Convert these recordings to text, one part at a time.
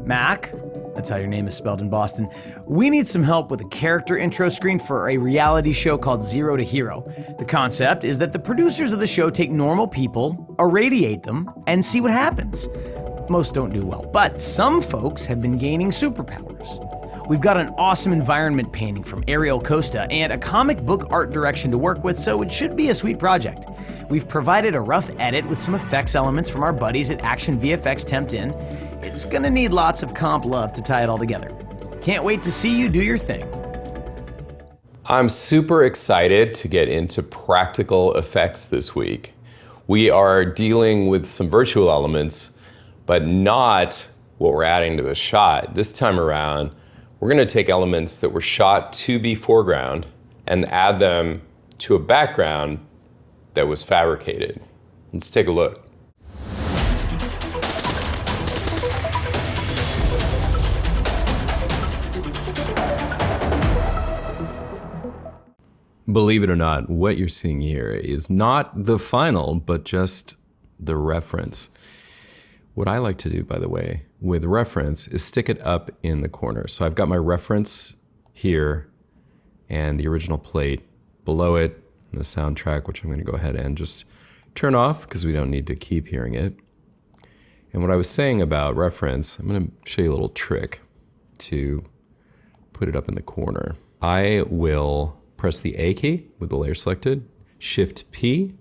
Mac, that's how your name is spelled in Boston, we need some help with a character intro screen for a reality show called Zero to Hero. The concept is that the producers of the show take normal people, irradiate them, and see what happens. Most don't do well, but some folks have been gaining superpowers. We've got an awesome environment painting from Ariel Costa and a comic book art direction to work with, so it should be a sweet project. We've provided a rough edit with some effects elements from our buddies at Action VFX Tempt In. It's gonna need lots of comp love to tie it all together. Can't wait to see you do your thing. I'm super excited to get into practical effects this week. We are dealing with some virtual elements, but not what we're adding to the shot. This time around, we're gonna take elements that were shot to be foreground and add them to a background that was fabricated. Let's take a look. Believe it or not, what you're seeing here is not the final, but just the reference. What I like to do, by the way, with reference is stick it up in the corner. So I've got my reference here and the original plate below it, the soundtrack, which I'm going to go ahead and just turn off because we don't need to keep hearing it. And what I was saying about reference, I'm going to show you a little trick to put it up in the corner. I will press the A key with the layer selected, Shift P,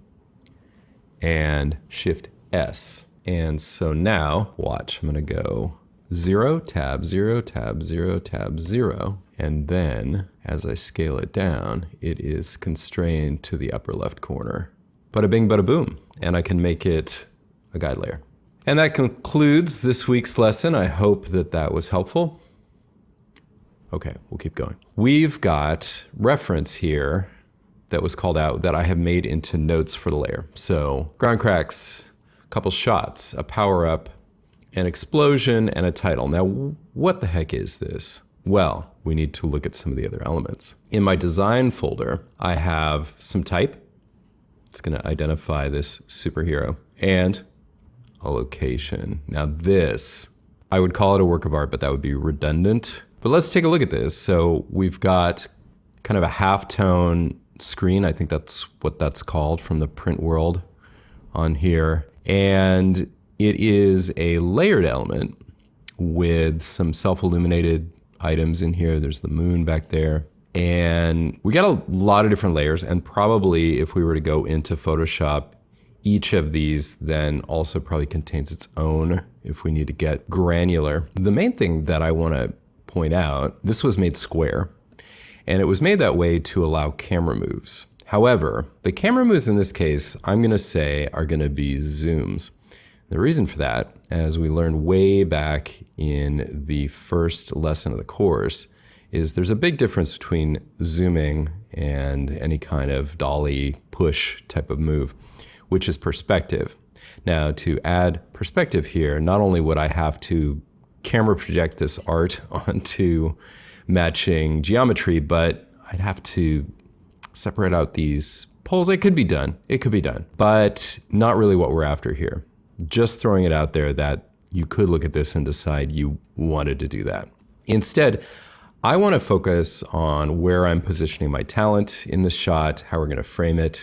and Shift S. And so now, watch, I'm going to go 0, tab, 0, tab, 0, tab, 0. And then, as I scale it down, it is constrained to the upper left corner. Bada bing, bada boom. And I can make it a guide layer. And that concludes this week's lesson. I hope that that was helpful. Okay, we'll keep going. We've got reference here that was called out that I have made into notes for the layer. So, ground cracks, a couple shots, a power-up, an explosion, and a title. Now, what the heck is this? Well, we need to look at some of the other elements. In my design folder, I have some type. It's going to identify this superhero, and a location. Now this, I would call it a work of art, but that would be redundant. But let's take a look at this. So we've got kind of a halftone screen. I think that's what that's called from the print world on here. And it is a layered element with some self-illuminated items in here. There's the moon back there. And we got a lot of different layers, and probably if we were to go into Photoshop, each of these then also probably contains its own if we need to get granular. The main thing that I want to point out, this was made square, and it was made that way to allow camera moves. However, the camera moves in this case, I'm going to say, are going to be zooms. The reason for that, as we learned way back in the first lesson of the course, is there's a big difference between zooming and any kind of dolly push type of move, which is perspective. Now, to add perspective here, not only would I have to camera project this art onto matching geometry, but I'd have to separate out these poles. It could be done. It could be done, but not really what we're after here. Just throwing it out there that you could look at this and decide you wanted to do that. Instead, I want to focus on where I'm positioning my talent in the shot, how we're going to frame it,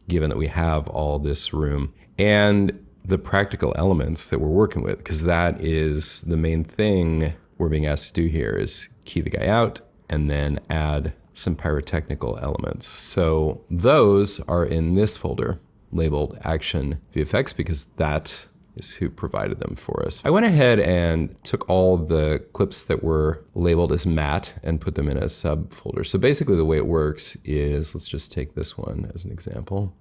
given that we have all this room, and the practical elements that we're working with, because that is the main thing we're being asked to do here, is key the guy out and then add some pyrotechnical elements. So those are in this folder labeled Action VFX because that is who provided them for us. I went ahead and took all the clips that were labeled as matte and put them in a subfolder. So basically the way it works is, let's just take this one as an example.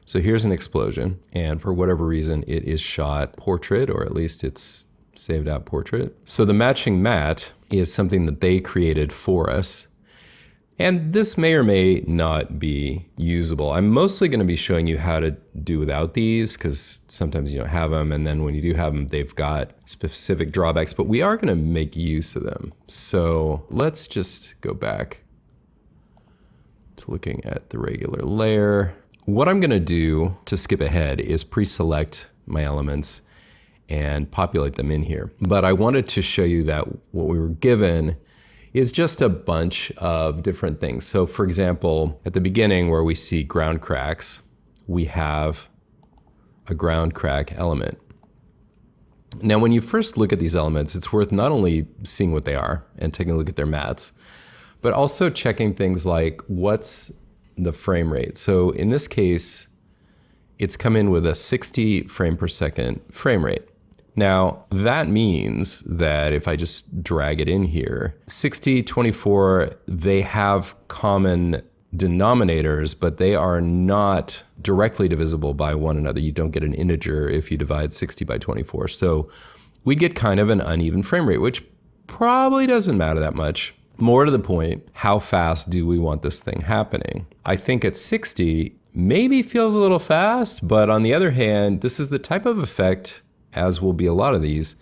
So here's an explosion, and for whatever reason it is shot portrait, or at least it's saved out portrait. So the matching matte is something that they created for us. And this may or may not be usable. I'm mostly going to be showing you how to do without these, because sometimes you don't have them, and then when you do have them, they've got specific drawbacks, but we are going to make use of them. So let's just go back to looking at the regular layer. What I'm going to do to skip ahead is pre-select my elements and populate them in here. But I wanted to show you that what we were given is just a bunch of different things. So for example, at the beginning where we see ground cracks, we have a ground crack element. Now when you first look at these elements, it's worth not only seeing what they are and taking a look at their mats, but also checking things like what's the frame rate. So in this case, it's come in with a 60 frame per second frame rate. Now, that means that if I just drag it in here, 60, 24, they have common denominators, but they are not directly divisible by one another. You don't get an integer if you divide 60 by 24. So we get kind of an uneven frame rate, which probably doesn't matter that much. More to the point, how fast do we want this thing happening? I think at 60, maybe feels a little fast, but on the other hand, this is the type of effect, as will be a lot of these,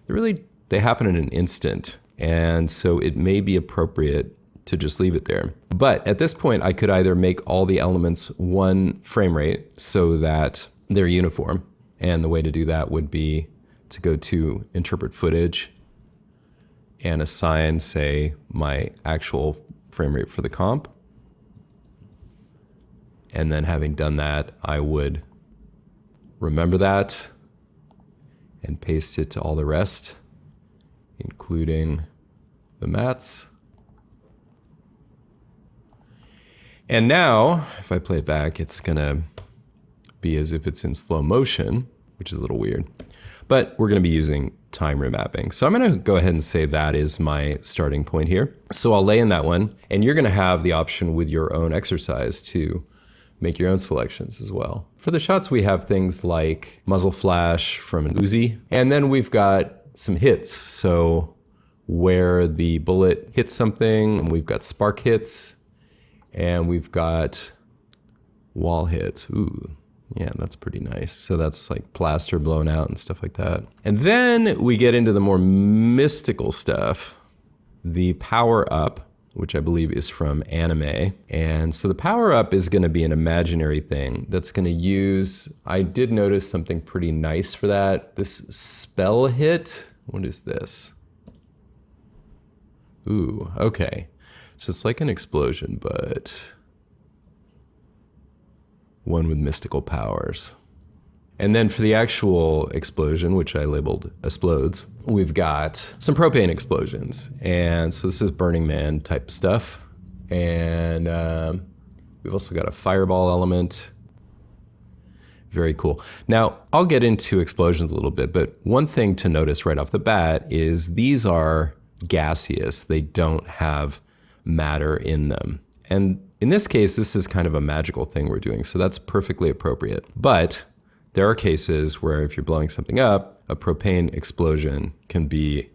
they happen in an instant. And so it may be appropriate to just leave it there. But at this point, I could either make all the elements one frame rate so that they're uniform. And the way to do that would be to go to interpret footage and assign, say, my actual frame rate for the comp. And then having done that, I would remember that and paste it to all the rest, including the mats. And now, if I play it back, it's gonna be as if it's in slow motion, which is a little weird. But we're gonna be using time remapping. So I'm gonna go ahead and say that is my starting point here. So I'll lay in that one, and you're gonna have the option with your own exercise to make your own selections as well. For the shots, we have things like muzzle flash from an Uzi, and then we've got some hits. So where the bullet hits something, and we've got spark hits, and we've got wall hits. Ooh, yeah, that's pretty nice. So that's like plaster blown out and stuff like that. And then we get into the more mystical stuff, the power up, which I believe is from anime. And so the power up is going to be an imaginary thing that's going to use, I did notice something pretty nice for that. This spell hit, what is this? Ooh, okay. So it's like an explosion, but one with mystical powers. And then for the actual explosion, which I labeled explodes, we've got some propane explosions. And so this is Burning Man type stuff. And we've also got a fireball element. Very cool. Now, I'll get into explosions a little bit, but one thing to notice right off the bat is these are gaseous. They don't have matter in them. And in this case, this is kind of a magical thing we're doing, so that's perfectly appropriate. But there are cases where if you're blowing something up, a propane explosion can be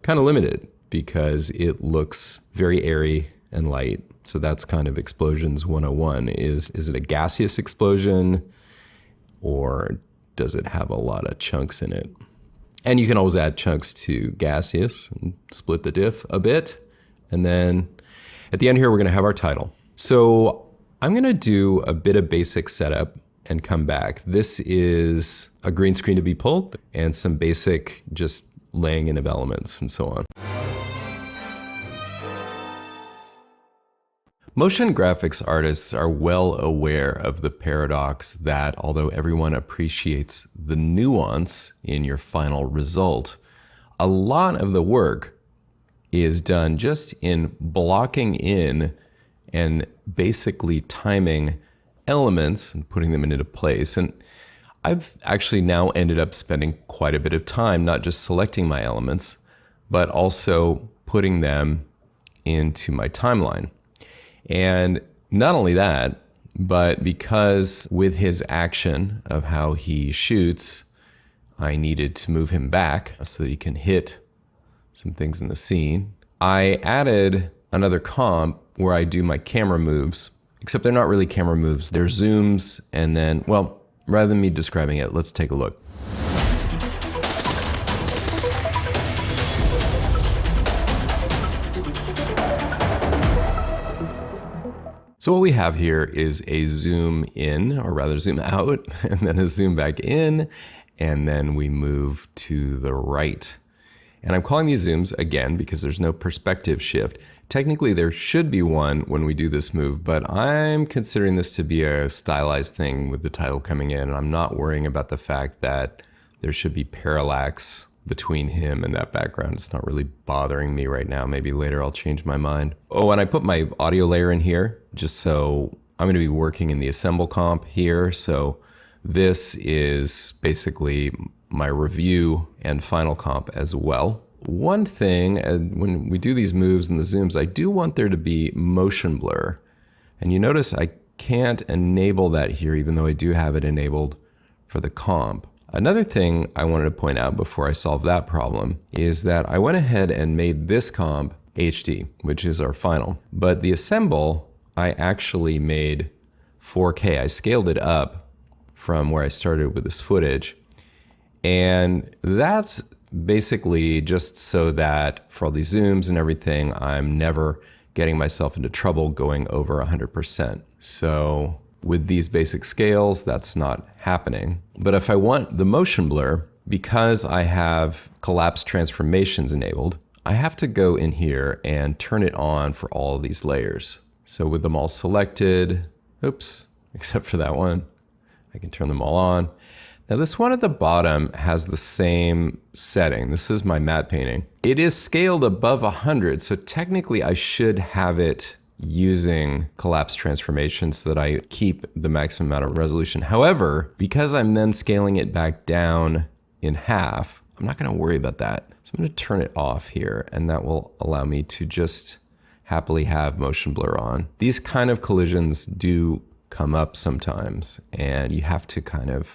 kind of limited because it looks very airy and light. So that's kind of explosions 101. Is it a gaseous explosion, or does it have a lot of chunks in it? And you can always add chunks to gaseous and split the diff a bit. And then at the end here, we're going to have our title. So I'm going to do a bit of basic setup and come back. This is a green screen to be pulled and some basic just laying in of elements and so on. Motion graphics artists are well aware of the paradox that although everyone appreciates the nuance in your final result, a lot of the work is done just in blocking in and basically timing elements and putting them into place. And I've actually now ended up spending quite a bit of time not just selecting my elements, but also putting them into my timeline. And not only that, but because with his action of how he shoots, I needed to move him back so that he can hit some things in the scene, I added another comp where I do my camera moves, except they're not really camera moves, they're zooms, and then, well, rather than me describing it, let's take a look. So what we have here is a zoom in, or rather zoom out, and then a zoom back in, and then we move to the right. And I'm calling these zooms again because there's no perspective shift. Technically there should be one when we do this move, but I'm considering this to be a stylized thing with the title coming in, and I'm not worrying about the fact that there should be parallax between him and that background. It's not really bothering me right now. Maybe later I'll change my mind. Oh, and I put my audio layer in here just so I'm going to be working in the assemble comp here. So this is basically my review and final comp as well. One thing, when we do these moves and the zooms, I do want there to be motion blur. And you notice I can't enable that here, even though I do have it enabled for the comp. Another thing I wanted to point out before I solve that problem is that I went ahead and made this comp HD, which is our final. But the assemble, I actually made 4K. I scaled it up from where I started with this footage. And that's basically just so that for all these zooms and everything, I'm never getting myself into trouble going over 100%. So with these basic scales, that's not happening. But if I want the motion blur, because I have collapse transformations enabled, I have to go in here and turn it on for all of these layers. So with them all selected, oops, except for that one, I can turn them all on. Now this one at the bottom has the same setting. This is my matte painting. It is scaled above 100, so technically I should have it using collapse transformation so that I keep the maximum amount of resolution. However, because I'm then scaling it back down in half, I'm not going to worry about that. So I'm going to turn it off here, and that will allow me to just happily have motion blur on. These kind of collisions do come up sometimes, and you have to kind of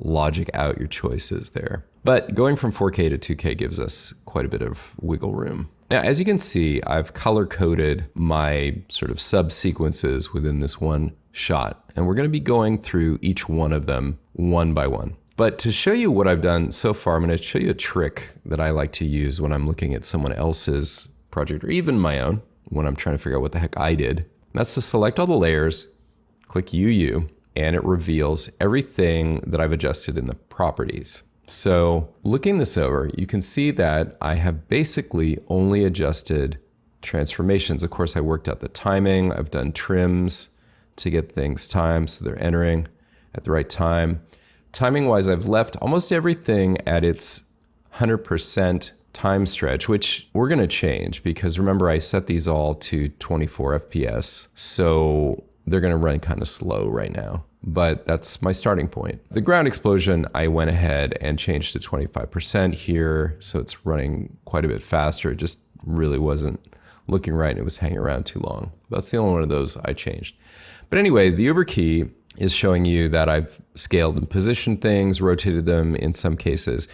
logic out your choices there. But going from 4K to 2K gives us quite a bit of wiggle room. Now, as you can see, I've color-coded my sort of sub-sequences within this one shot, and we're going to be going through each one of them one by one. But to show you what I've done so far, I'm going to show you a trick that I like to use when I'm looking at someone else's project, or even my own, when I'm trying to figure out what the heck I did. That's to select all the layers, click UU, and it reveals everything that I've adjusted in the properties. So looking this over, you can see that I have basically only adjusted transformations. Of course, I worked out the timing. I've done trims to get things timed so they're entering at the right time. Timing-wise, I've left almost everything at its 100% time stretch, which we're going to change because remember I set these all to 24 FPS. So they're going to run kind of slow right now, but that's my starting point. The ground explosion, I went ahead and changed to 25% here, so it's running quite a bit faster. It just really wasn't looking right and it was hanging around too long. That's the only one of those I changed. But anyway, the Uber key is showing you that I've scaled and positioned things, rotated them in some cases,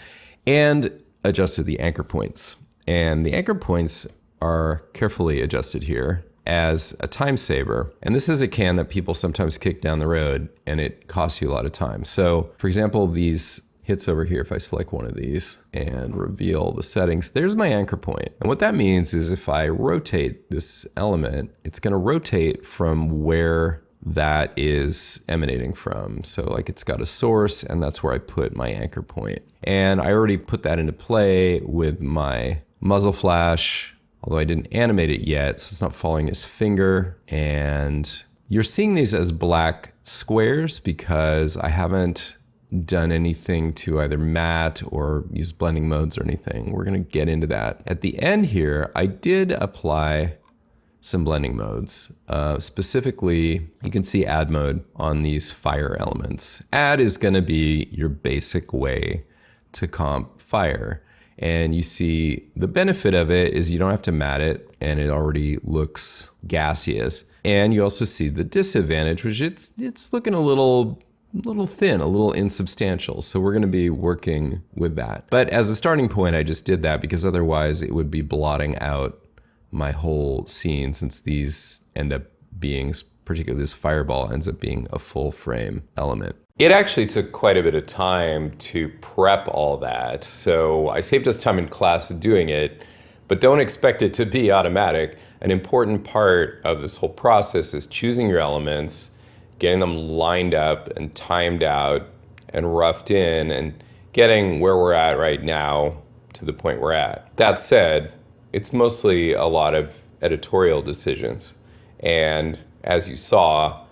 and adjusted the anchor points. And the anchor points are carefully adjusted here as a time saver. And this is a can that people sometimes kick down the road and it costs you a lot of time. So for example, these hits over here, if I select one of these and reveal the settings, there's my anchor point. And what that means is if I rotate this element, it's going to rotate from where that is emanating from. So like it's got a source and that's where I put my anchor point. And I already put that into play with my muzzle flash, although I didn't animate it yet, so it's not following his finger. And you're seeing these as black squares because I haven't done anything to either matte or use blending modes or anything. We're going to get into that. At the end here, I did apply some blending modes. Specifically, you can see add mode on these fire elements. Add is going to be your basic way to comp fire. And you see the benefit of it is you don't have to matte it and it already looks gaseous. And you also see the disadvantage, which it's looking a little thin, a little insubstantial. So we're going to be working with that. But as a starting point, I just did that because otherwise it would be blotting out my whole scene, since these end up being, particularly this fireball ends up being a full frame element. It actually took quite a bit of time to prep all that, so I saved us time in class doing it, but don't expect it to be automatic. An important part of this whole process is choosing your elements, getting them lined up and timed out and roughed in, and getting where we're at right now to the point we're at. That said, it's mostly a lot of editorial decisions. And as you saw,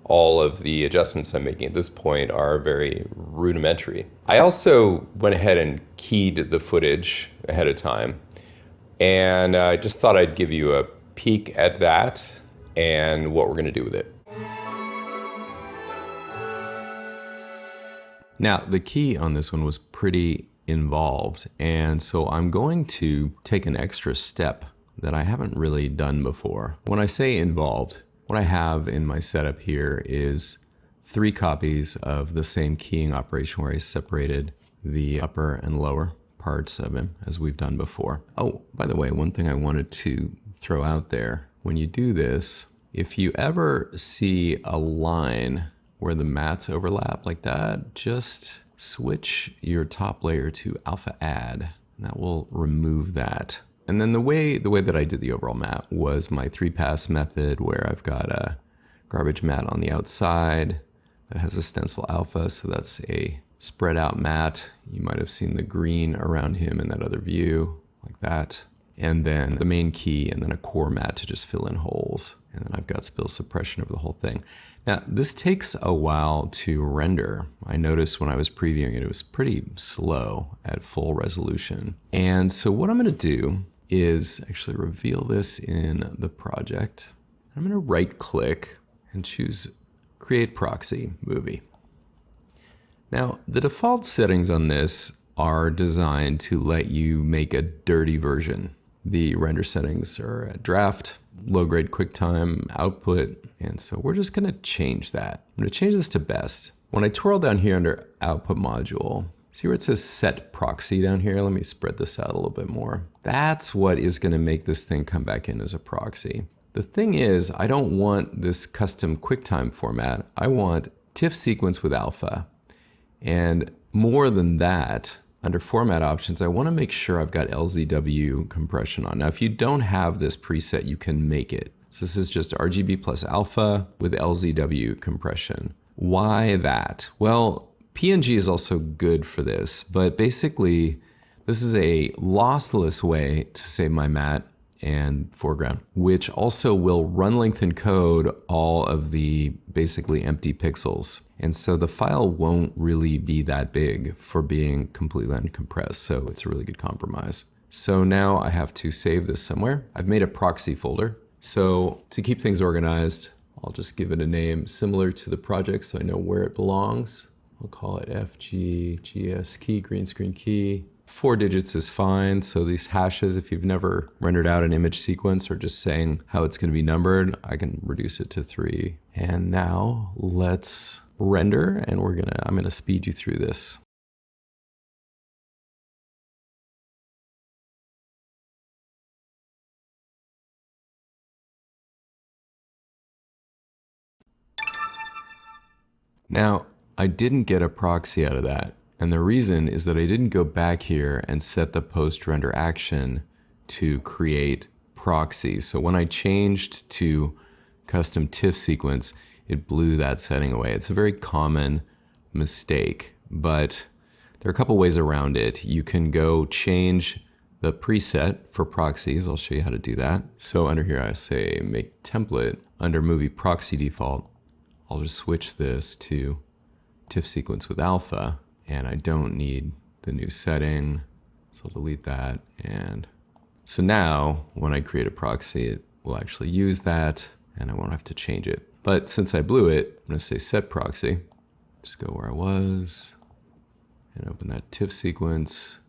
all of the adjustments I'm making at this point are very rudimentary. I also went ahead and keyed the footage ahead of time, and I just thought I'd give you a peek at that and what we're going to do with it. Now, the key on this one was pretty involved, and so I'm going to take an extra step that I haven't really done before. When I say involved, what I have in my setup here is 3 copies of the same keying operation where I separated the upper and lower parts of him as we've done before. Oh, by the way, one thing I wanted to throw out there, when you do this, if you ever see a line where the mats overlap like that, just switch your top layer to alpha add, and that will remove that. And then the way that I did the overall mat was my 3-pass method, where I've got a garbage mat on the outside that has a stencil alpha, so that's a spread out mat. You might have seen the green around him in that other view, like that. And then the main key, and then a core mat to just fill in holes. And then I've got spill suppression over the whole thing. Now, this takes a while to render. I noticed when I was previewing it, it was pretty slow at full resolution. And so what I'm going to do is actually reveal this in the project. I'm going to right click and choose Create Proxy Movie. Now, the default settings on this are designed to let you make a dirty version. The render settings are at draft, low grade QuickTime, output, and so we're just going to change that. I'm going to change this to best. When I twirl down here under output module, see where it says set proxy down here? Let me spread this out a little bit more. That's what is going to make this thing come back in as a proxy. The thing is, I don't want this custom QuickTime format. I want TIFF sequence with alpha. And more than that, under format options, I want to make sure I've got LZW compression on. Now, if you don't have this preset, you can make it. So this is just RGB plus alpha with LZW compression. Why that? Well, PNG is also good for this, but basically this is a lossless way to save my matte and foreground, which also will run length encode all of the basically empty pixels. And so the file won't really be that big for being completely uncompressed, so it's a really good compromise. So now I have to save this somewhere. I've made a proxy folder. So to keep things organized, I'll just give it a name similar to the project so I know where it belongs. I'll call it FGGS key, green screen key. 4 digits is fine, so these hashes, if you've never rendered out an image sequence or just saying how it's going to be numbered, I can reduce it to 3. And now let's render, and I'm going to speed you through this. Now, I didn't get a proxy out of that. And the reason is that I didn't go back here and set the post-render action to create proxy. So when I changed to custom TIFF sequence, it blew that setting away. It's a very common mistake, but there are a couple ways around it. You can go change the preset for proxies. I'll show you how to do that. So under here I say make template. Under movie proxy default, I'll just switch this to TIFF sequence with alpha. And I don't need the new setting, so I'll delete that. And so now when I create a proxy, it will actually use that and I won't have to change it. But since I blew it, I'm going to say set proxy. Just go where I was and open that TIFF sequence.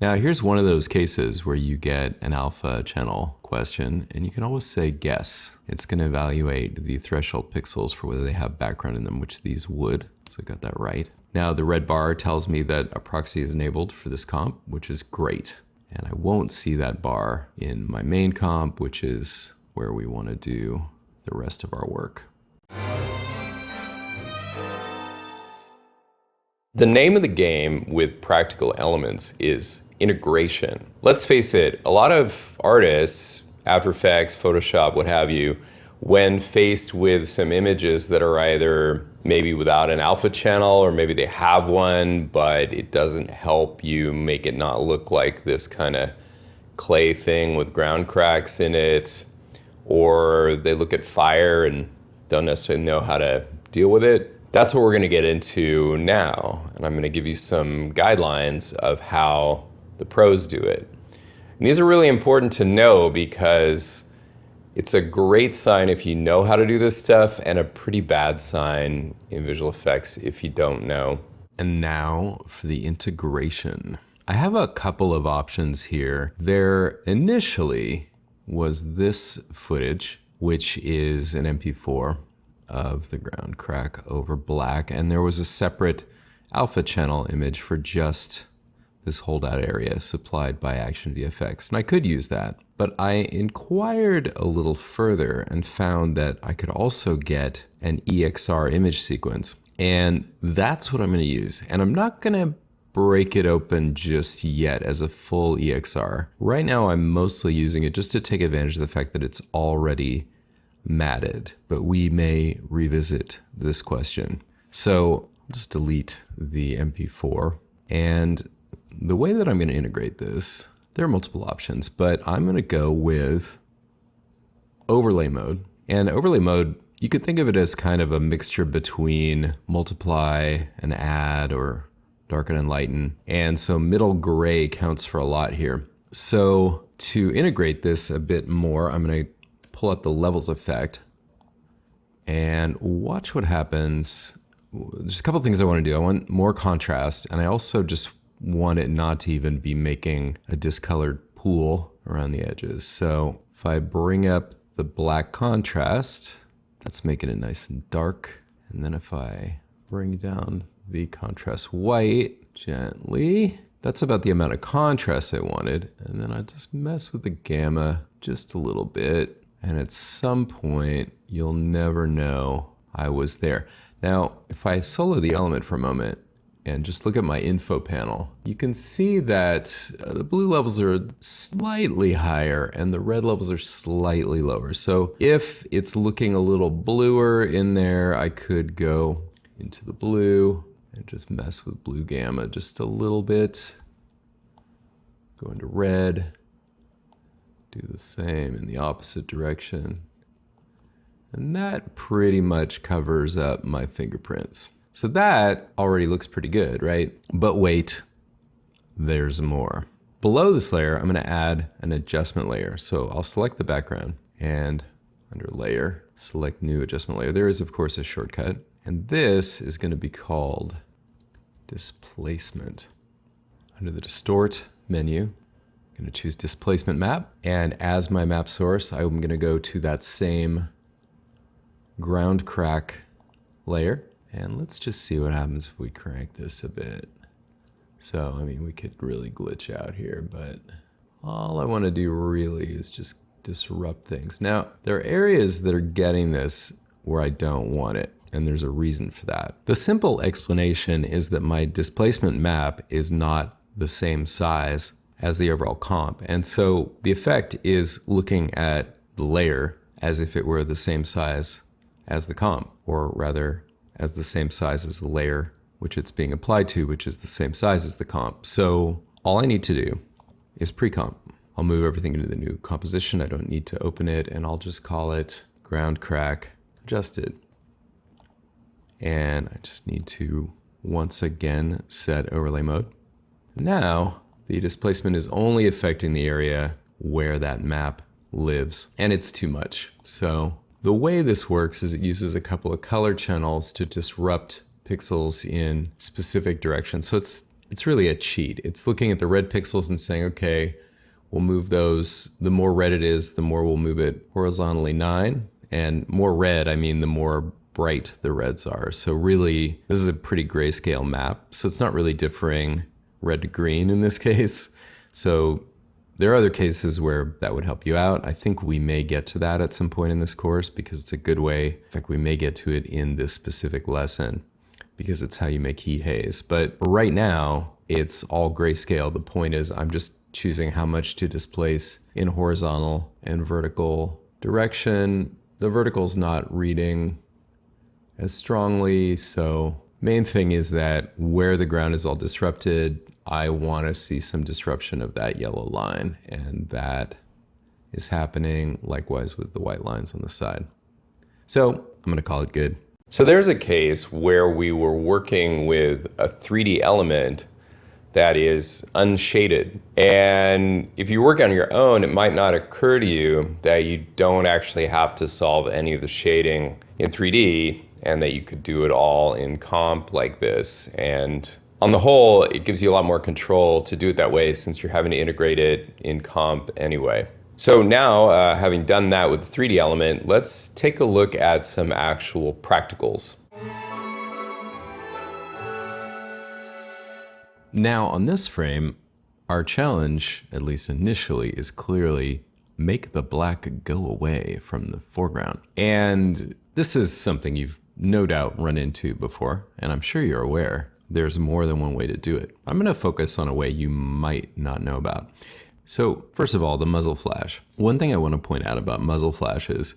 Now here's one of those cases where you get an alpha channel question and you can always say guess. It's going to evaluate the threshold pixels for whether they have background in them, which these would. So I got that right. Now the red bar tells me that a proxy is enabled for this comp, which is great. And I won't see that bar in my main comp, which is where we want to do the rest of our work. The name of the game with Practical Elements is integration. Let's face it, a lot of artists, After Effects, Photoshop, what have you, when faced with some images that are either maybe without an alpha channel, or maybe they have one, but it doesn't help you make it not look like this kind of clay thing with ground cracks in it, or they look at fire and don't necessarily know how to deal with it. That's what we're going to get into now, and I'm going to give you some guidelines of how the pros do it. And these are really important to know because it's a great sign if you know how to do this stuff, and a pretty bad sign in visual effects if you don't know. And now for the integration. I have a couple of options here. There initially was this footage, which is an MP4 of the ground crack over black, and there was a separate alpha channel image for just this holdout area supplied by Action VFX, and I could use that. But I inquired a little further and found that I could also get an EXR image sequence, and that's what I'm going to use. And I'm not going to break it open just yet as a full EXR. Right now I'm mostly using it just to take advantage of the fact that it's already matted, but we may revisit this question. So I'll just delete the MP4, and the way that I'm going to integrate this, there are multiple options, but I'm going to go with overlay mode. And overlay mode, you could think of it as kind of a mixture between multiply and add, or darken and lighten. And so middle gray counts for a lot here. So to integrate this a bit more, I'm going to pull out the levels effect and watch what happens. There's a couple things I want to do. I want more contrast, and I also just want it not to even be making a discolored pool around the edges. So if I bring up the black contrast, that's making it nice and dark. And then if I bring down the contrast white gently, that's about the amount of contrast I wanted. And then I just mess with the gamma just a little bit. And at some point, you'll never know I was there. Now, if I solo the element for a moment, and just look at my info panel, you can see that the blue levels are slightly higher and the red levels are slightly lower. So if it's looking a little bluer in there, I could go into the blue and just mess with blue gamma just a little bit. Go into red, do the same in the opposite direction. And that pretty much covers up my fingerprints. So that already looks pretty good, right? But wait, there's more. Below this layer, I'm going to add an adjustment layer. So I'll select the background, and under layer, select new adjustment layer. There is, of course, a shortcut. And this is going to be called displacement. Under the distort menu, I'm going to choose displacement map. And as my map source, I'm going to go to that same ground crack layer. And let's just see what happens if we crank this a bit. So, I mean, we could really glitch out here, but all I want to do really is just disrupt things. Now, there are areas that are getting this where I don't want it, and there's a reason for that. The simple explanation is that my displacement map is not the same size as the overall comp. And so the effect is looking at the layer as if it were the same size as the comp, or rather, as the same size as the layer which it's being applied to, which is the same size as the comp. So all I need to do is pre-comp. I'll move everything into the new composition. I don't need to open it, and I'll just call it ground crack adjusted. And I just need to once again set overlay mode. Now the displacement is only affecting the area where that map lives, and it's too much. So the way this works is it uses a couple of color channels to disrupt pixels in specific directions. So it's really a cheat. It's looking at the red pixels and saying, okay, we'll move those. The more red it is, the more we'll move it horizontally 9. And more red, I mean the more bright the reds are. So really, this is a pretty grayscale map. So it's not really differing red to green in this case. So there are other cases where that would help you out. I think we may get to that at some point in this course because it's a good way. In fact, we may get to it in this specific lesson because it's how you make heat haze. But right now, it's all grayscale. The point is I'm just choosing how much to displace in horizontal and vertical direction. the vertical's not reading as strongly, so main thing is that where the ground is all disrupted, I want to see some disruption of that yellow line, and that is happening likewise with the white lines on the side. So I'm going to call it good. So there's a case where we were working with a 3D element that is unshaded. And if you work on your own, it might not occur to you that you don't actually have to solve any of the shading in 3D, and that you could do it all in comp like this. And on the whole, it gives you a lot more control to do it that way, since you're having to integrate it in comp anyway. So now, having done that with the 3D element, let's take a look at some actual practicals. Now on this frame, our challenge, at least initially, is clearly make the black go away from the foreground. And this is something you've no doubt run into before, and I'm sure you're aware there's more than one way to do it. I'm going to focus on a way you might not know about. So first of all, the muzzle flash. One thing I want to point out about muzzle flashes,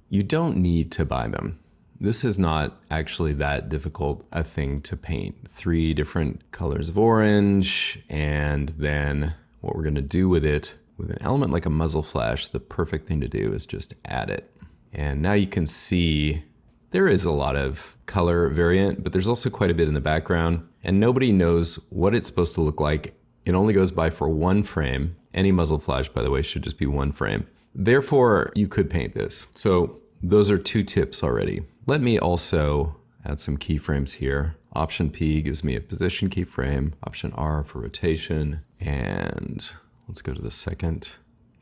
you don't need to buy them. This is not actually that difficult a thing to paint. 3 different colors of orange, and then what we're going to do with it, with an element like a muzzle flash, the perfect thing to do is just add it. And now you can see there is a lot of color variant, but there's also quite a bit in the background, and nobody knows what it's supposed to look like. It only goes by for 1 frame. Any muzzle flash, by the way, should just be 1 frame. Therefore, you could paint this. So those are 2 tips already. Let me also add some keyframes here. Option P gives me a position keyframe, Option R for rotation, and let's go to the second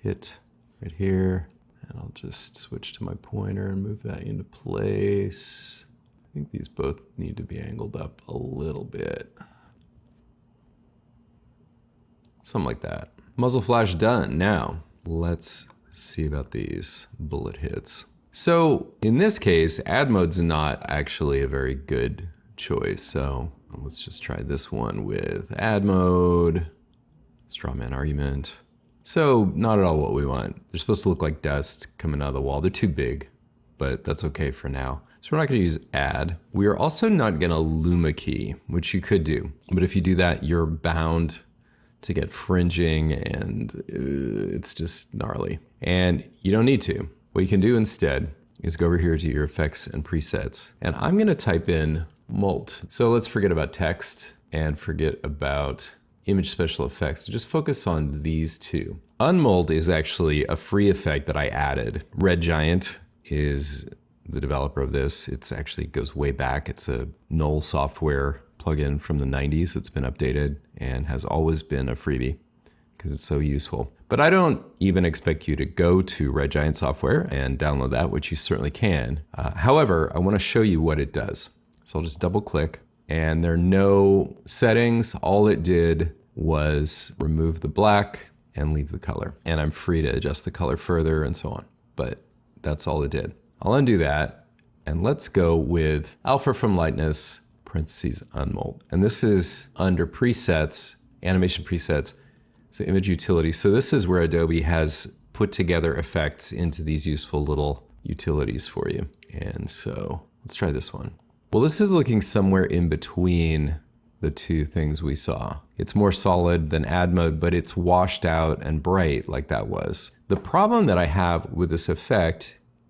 hit right here. And I'll just switch to my pointer and move that into place. I think these both need to be angled up a little bit. Something like that. Muzzle flash done. Now, let's see about these bullet hits. So, in this case, add mode's not actually a very good choice. So, let's just try this one with add mode, strawman argument. So, not at all what we want. They're supposed to look like dust coming out of the wall. They're too big, but that's okay for now. So we're not going to use add. We are also not going to luma key, which you could do. But if you do that, you're bound to get fringing, and it's just gnarly. And you don't need to. What you can do instead is go over here to your effects and presets. And I'm going to type in molt. So let's forget about text and forget about image special effects. So just focus on these 2. Unmold is actually a free effect that I added. Red Giant is the developer of this. It's actually goes way back. It's a Knoll software plugin from the 90s that's been updated and has always been a freebie because it's so useful. But I don't even expect you to go to Red Giant software and download that, which you certainly can. However, I want to show you what it does. So I'll just double click, and there are no settings. All it did was remove the black and leave the color. And I'm free to adjust the color further and so on. But that's all it did. I'll undo that, and let's go with alpha from lightness, parentheses unmold. And this is under presets, animation presets, so image utility. So this is where Adobe has put together effects into these useful little utilities for you. And so let's try this one. Well, this is looking somewhere in between the 2 things we saw. It's more solid than add mode, but it's washed out and bright like that was. The problem that I have with this effect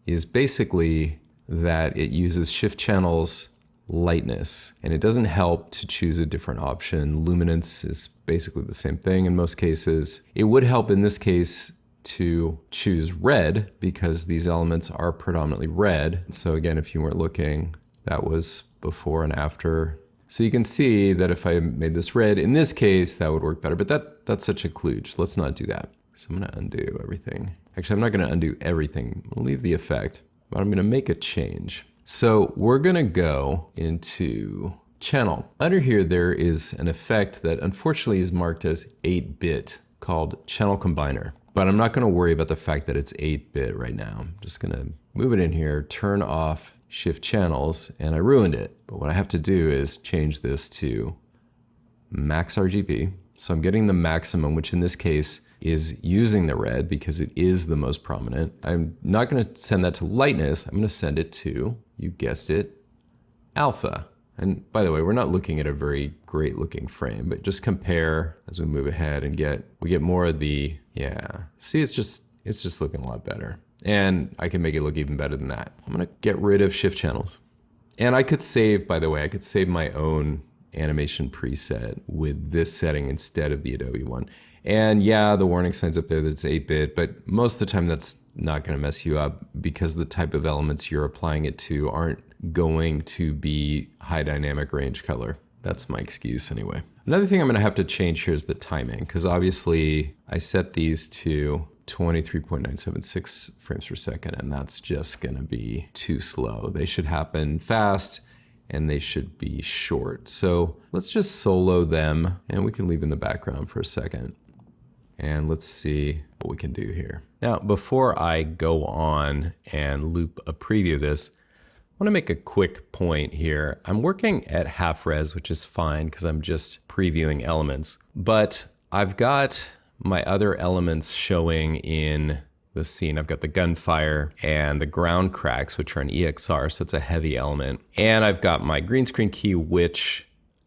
is basically that it uses shift channels lightness, and it doesn't help to choose a different option. Luminance is basically the same thing in most cases. It would help in this case to choose red because these elements are predominantly red. So again, if you weren't looking, that was before and after. So you can see that if I made this red, in this case, that would work better, but that's such a kludge. Let's not do that. So I'm going to undo everything. Actually, I'm not going to undo everything. I'll leave the effect, but I'm going to make a change. So we're going to go into channel. Under here, there is an effect that unfortunately is marked as 8-bit called channel combiner. But I'm not going to worry about the fact that it's 8-bit right now. I'm just going to move it in here, turn off shift channels, and I ruined it. But what I have to do is change this to max RGB. So I'm getting the maximum, which in this case is using the red because it is the most prominent. I'm not going to send that to lightness. I'm going to send it to, you guessed it, alpha. And by the way, we're not looking at a very great looking frame, but just compare as we move ahead and we get more of the, see, it's just looking a lot better. And I can make it look even better than that. I'm going to get rid of shift channels. And I could save, by the way, I could save my own animation preset with this setting instead of the Adobe one. And yeah, the warning sign's up there that it's 8-bit, but most of the time that's not going to mess you up because the type of elements you're applying it to aren't going to be high dynamic range color. That's my excuse anyway. Another thing I'm going to have to change here is the timing, because obviously I set these to 23.976 frames per second, and that's just going to be too slow. They should happen fast and they should be short. So let's just solo them, and we can leave in the background for a second. And let's see what we can do here. Now, before I go on and loop a preview of this, I want to make a quick point here. I'm working at half res, which is fine because I'm just previewing elements, but I've got my other elements showing in the scene. I've got the gunfire and the ground cracks, which are an EXR, so it's a heavy element. And I've got my green screen key, which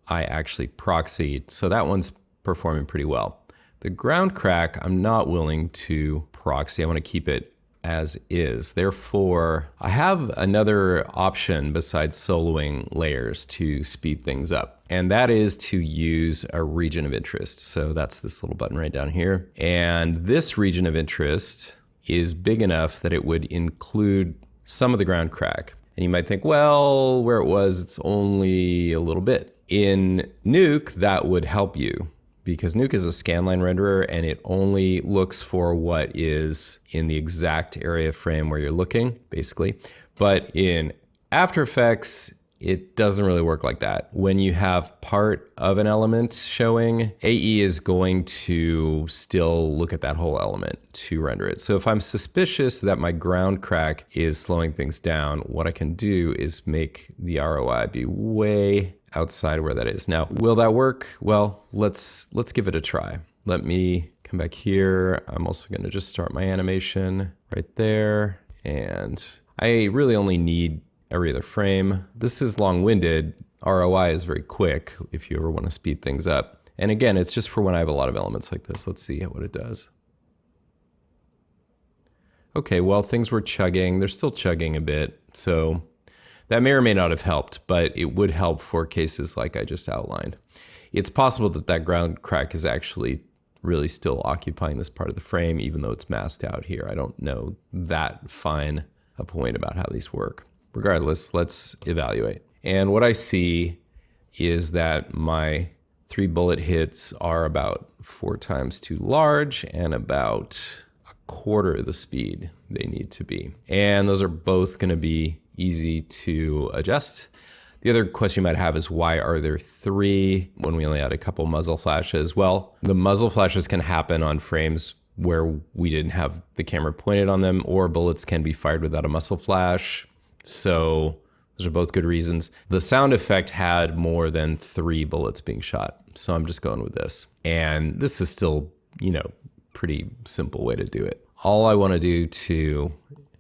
I actually proxied, so that one's performing pretty well. The ground crack, I'm not willing to proxy. I want to keep it as is. Therefore, I have another option besides soloing layers to speed things up, and that is to use a region of interest. So that's this little button right down here. And this region of interest is big enough that it would include some of the ground crack. And you might think, well, where it was, it's only a little bit. In Nuke, that would help you, because Nuke is a scanline renderer and it only looks for what is in the exact area of frame where you're looking, basically. But in After Effects, it doesn't really work like that. When you have part of an element showing, AE is going to still look at that whole element to render it. So if I'm suspicious that my ground crack is slowing things down, what I can do is make the ROI be way outside where that is. Now, will that work? Well, let's give it a try. Let me come back here. I'm also going to just start my animation right there. And I really only need every other frame. This is long-winded. ROI is very quick if you ever want to speed things up. And again, it's just for when I have a lot of elements like this. Let's see what it does. Okay, well, things were chugging. They're still chugging a bit. So that may or may not have helped, but it would help for cases like I just outlined. It's possible that that ground crack is actually really still occupying this part of the frame, even though it's masked out here. I don't know that fine a point about how these work. Regardless, let's evaluate. And what I see is that my 3 bullet hits are about 4 times too large and about a quarter the speed they need to be. And those are both going to be easy to adjust. The other question you might have is, why are there 3 when we only had a couple muzzle flashes? Well, the muzzle flashes can happen on frames where we didn't have the camera pointed on them, or bullets can be fired without a muzzle flash. So those are both good reasons. The sound effect had more than 3 bullets being shot, so I'm just going with this. And this is still, pretty simple way to do it. All I want to do to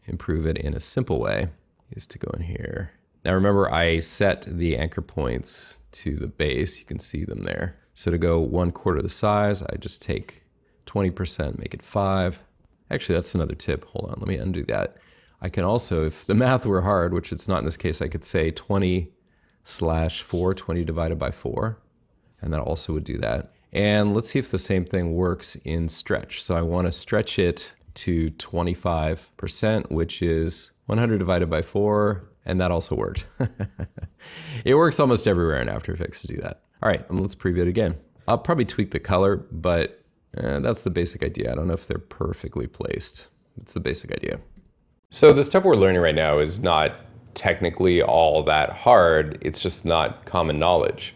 improve it in a simple way is to go in here. Now remember, I set the anchor points to the base. You can see them there. So to go 1/4 the size, I just take 20%, make it 5. Actually, that's another tip. Hold on, let me undo that. I can also, if the math were hard, which it's not in this case, I could say 20/4, 20 divided by 4, and that also would do that. And let's see if the same thing works in stretch. So I want to stretch it to 25%, which is 100 divided by 4, and that also worked. It works almost everywhere in After Effects to do that. All right, let's preview it again. I'll probably tweak the color, but that's the basic idea. I don't know if they're perfectly placed. It's the basic idea. So the stuff we're learning right now is not technically all that hard. It's just not common knowledge.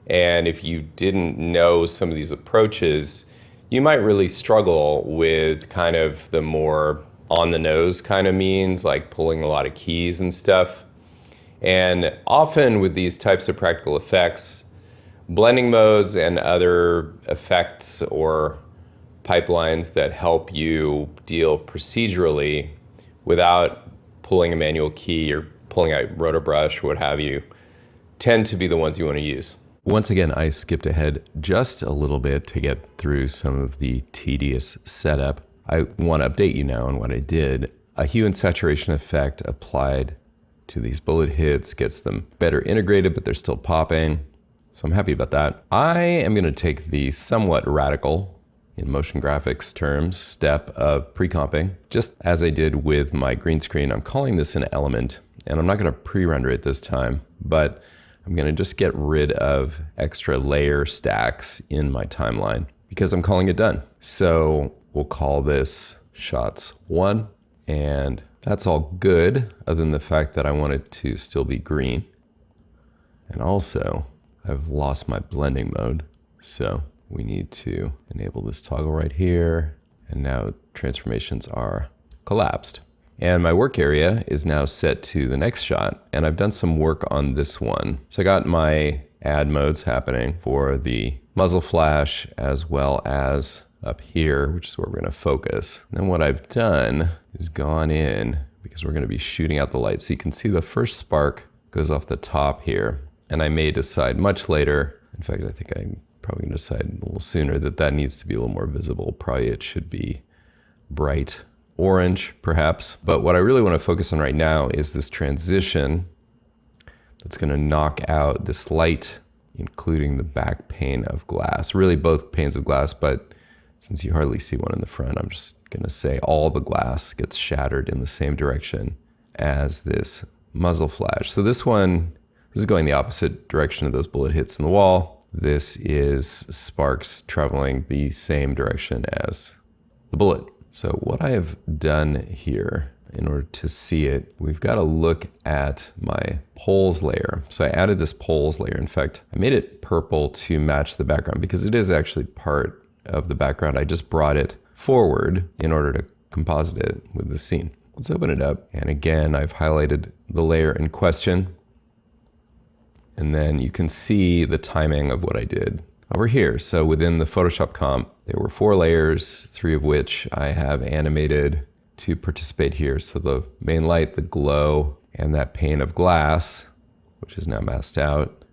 And if you didn't know some of these approaches, you might really struggle with kind of the more on-the-nose kind of means, like pulling a lot of keys and stuff. And often with these types of practical effects, blending modes and other effects or pipelines that help you deal procedurally without pulling a manual key or pulling out RotoBrush or what have you tend to be the ones you want to use. Once again, I skipped ahead just a little bit to get through some of the tedious setup. I want to update you now on what I did. A hue and saturation effect applied to these bullet hits gets them better integrated, but they're still popping. So I'm happy about that. I am going to take the somewhat radical, in motion graphics terms, step of pre-comping, just as I did with my green screen. I'm calling this an element, and I'm not going to pre-render it this time, but I'm going to just get rid of extra layer stacks in my timeline because I'm calling it done. So we'll call this shots 1, and that's all good other than the fact that I want it to still be green. And also, I've lost my blending mode, so we need to enable this toggle right here, and now transformations are collapsed. And my work area is now set to the next shot, and I've done some work on this one. So I got my add modes happening for the muzzle flash as well as up here, which is where we're going to focus. And then what I've done is gone in, because we're going to be shooting out the light. So you can see the first spark goes off the top here, and I may decide much later, in fact I think I'm probably going to decide a little sooner, that that needs to be a little more visible. Probably it should be bright orange perhaps, but what I really want to focus on right now is this transition that's going to knock out this light, including the back pane of glass, really both panes of glass, but since you hardly see one in the front, I'm just going to say all the glass gets shattered in the same direction as this muzzle flash. So this is going the opposite direction of those bullet hits in the wall. This is sparks traveling the same direction as the bullet. So what I have done here, in order to see it, we've got to look at my poles layer. So I added this poles layer. In fact, I made it purple to match the background because it is actually part of the background. I just brought it forward in order to composite it with the scene. Let's open it up. And again, I've highlighted the layer in question. And then you can see the timing of what I did over here. So within the Photoshop comp, there were 4 layers, 3 of which I have animated to participate here. So the main light, the glow, and that pane of glass, which is now masked out,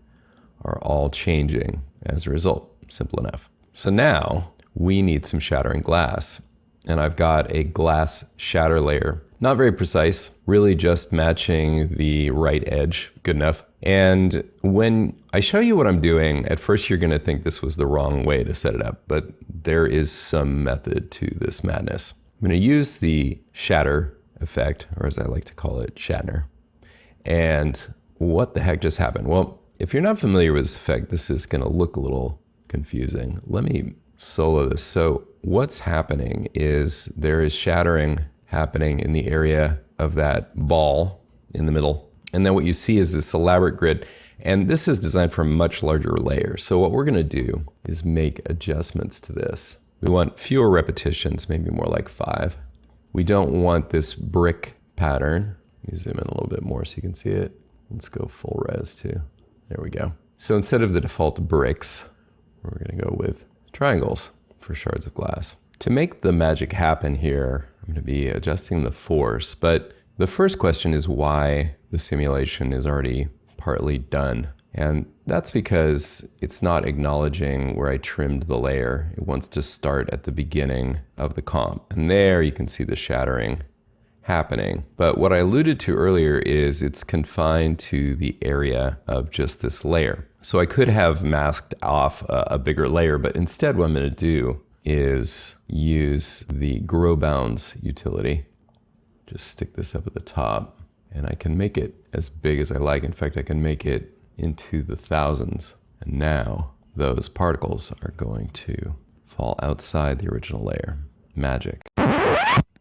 are all changing as a result. Simple enough. So now we need some shattering glass. And I've got a glass shatter layer. Not very precise, really just matching the right edge. Good enough. And when I show you what I'm doing, at first you're going to think this was the wrong way to set it up, but there is some method to this madness. I'm going to use the shatter effect, or as I like to call it, Shatner. And what the heck just happened? Well, if you're not familiar with this effect, this is going to look a little confusing. Let me solo this. So what's happening is there is shattering happening in the area of that ball in the middle. And then what you see is this elaborate grid. And this is designed for a much larger layer. So what we're going to do is make adjustments to this. We want fewer repetitions, maybe more like 5. We don't want this brick pattern. Let me zoom in a little bit more so you can see it. Let's go full res too. There we go. So instead of the default bricks, we're going to go with triangles for shards of glass. To make the magic happen here, I'm going to be adjusting the force, but the first question is why the simulation is already partly done. And that's because it's not acknowledging where I trimmed the layer. It wants to start at the beginning of the comp. And there you can see the shattering happening. But what I alluded to earlier is it's confined to the area of just this layer. So I could have masked off a bigger layer, but instead what I'm going to do is use the grow bounds utility. Just stick this up at the top, and I can make it as big as I like. In fact, I can make it into the thousands. And now those particles are going to fall outside the original layer. Magic.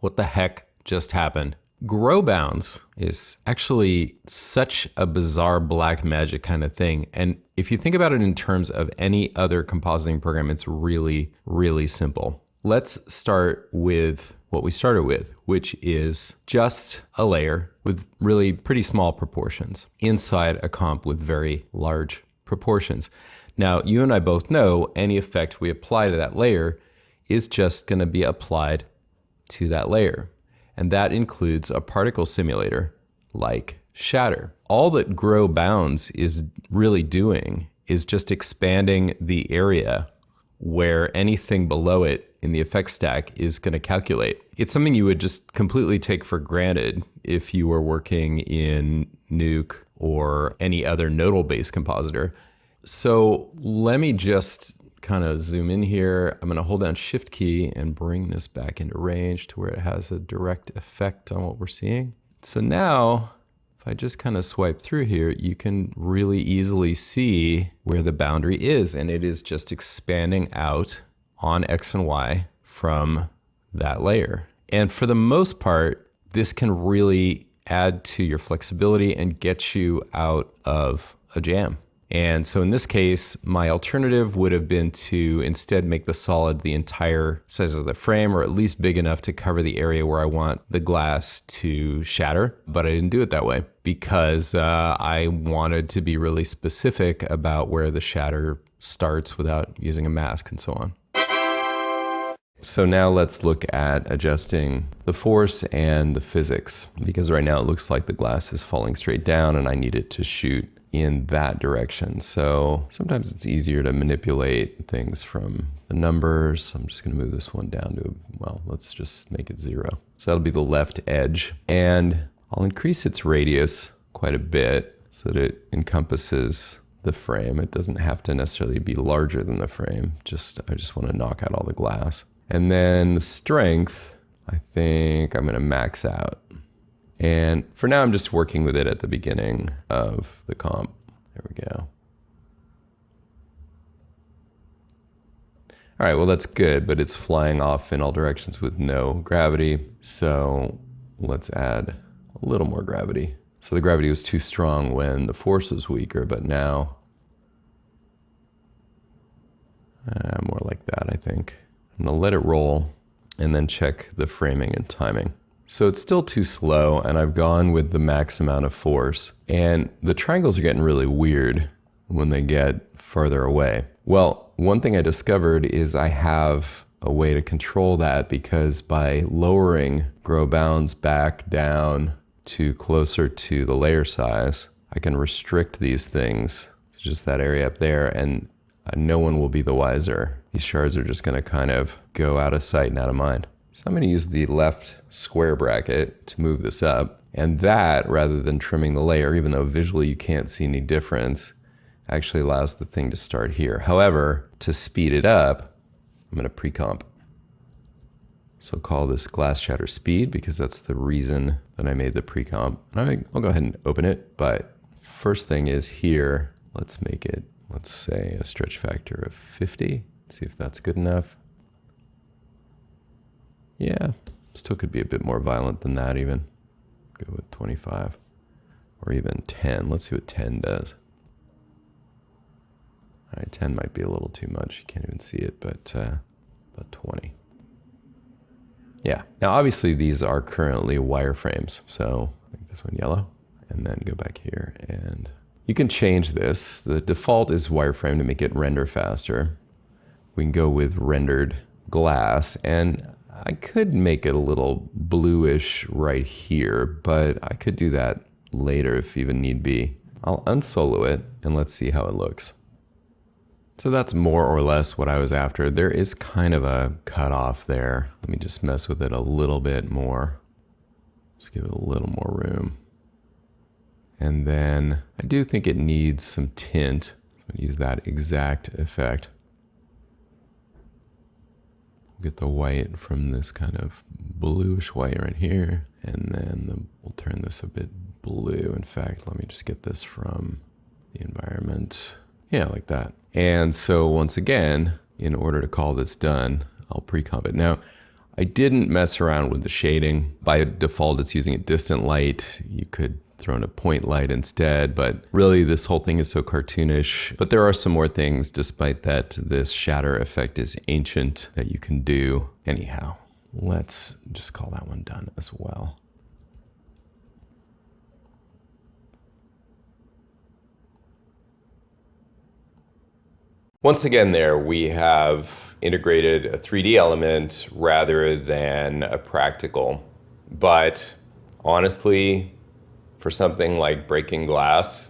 What the heck just happened? Grow bounds is actually such a bizarre black magic kind of thing. And if you think about it in terms of any other compositing program, it's really, really simple. Let's start with what we started with, which is just a layer with really pretty small proportions inside a comp with very large proportions. Now, you and I both know any effect we apply to that layer is just going to be applied to that layer. And that includes a particle simulator like Shatter. All that Grow Bounds is really doing is just expanding the area where anything below it in the effect stack is going to calculate. It's something you would just completely take for granted if you were working in Nuke or any other nodal-based compositor. So let me just kind of zoom in here. I'm going to hold down Shift key and bring this back into range to where it has a direct effect on what we're seeing. So now, if I just kind of swipe through here, you can really easily see where the boundary is, and it is just expanding out on X and Y from that layer. And for the most part, this can really add to your flexibility and get you out of a jam. And so in this case, my alternative would have been to instead make the solid the entire size of the frame, or at least big enough to cover the area where I want the glass to shatter. But I didn't do it that way because I wanted to be really specific about where the shatter starts without using a mask and so on. So now let's look at adjusting the force and the physics, because right now it looks like the glass is falling straight down and I need it to shoot in that direction. So sometimes it's easier to manipulate things from the numbers. I'm just going to move this one down to, well, let's just make it 0. So that'll be the left edge. And I'll increase its radius quite a bit so that it encompasses the frame. It doesn't have to necessarily be larger than the frame. I just want to knock out all the glass. And then the strength, I think I'm going to max out. And for now, I'm just working with it at the beginning of the comp. There we go. All right, well, that's good, but it's flying off in all directions with no gravity. So let's add a little more gravity. So the gravity was too strong when the force was weaker, but now more like that, I think. I'm going to let it roll and then check the framing and timing. So it's still too slow, and I've gone with the max amount of force. And the triangles are getting really weird when they get farther away. Well, one thing I discovered is I have a way to control that, because by lowering Grow Bounds back down to closer to the layer size, I can restrict these things to just that area up there, and no one will be the wiser. These shards are just going to kind of go out of sight and out of mind. So I'm going to use the left square bracket to move this up. And that, rather than trimming the layer, even though visually you can't see any difference, actually allows the thing to start here. However, to speed it up, I'm going to pre-comp. So call this glass shatter speed, because that's the reason that I made the pre-comp. And I'll go ahead and open it. But first thing is here, let's make it, let's say, a stretch factor of 50. See if that's good enough. Yeah, still could be a bit more violent than that even. Go with 25 or even 10. Let's see what 10 does. All right, 10 might be a little too much. You can't even see it, but about 20. Yeah, now obviously these are currently wireframes. So make this one yellow and then go back here, and you can change this. The default is wireframe to make it render faster. We can go with rendered glass, and I could make it a little bluish right here, but I could do that later if even need be. I'll unsolo it and let's see how it looks. So that's more or less what I was after. There is kind of a cutoff there. Let me just mess with it a little bit more. Just give it a little more room. And then I do think it needs some tint. I'm going to use that exact effect. Get the white from this kind of bluish white right here, and then we'll turn this a bit blue. In fact, let me just get this from the environment. Yeah, like that. And so once again, in order to call this done, I'll pre-comp it. Now, I didn't mess around with the shading. By default, it's using a distant light. You could throw in a point light instead, but really this whole thing is so cartoonish. But there are some more things, despite that this shatter effect is ancient, that you can do. Anyhow, let's just call that one done as well. Once again there, we have integrated a 3D element rather than a practical. But honestly, for something like breaking glass,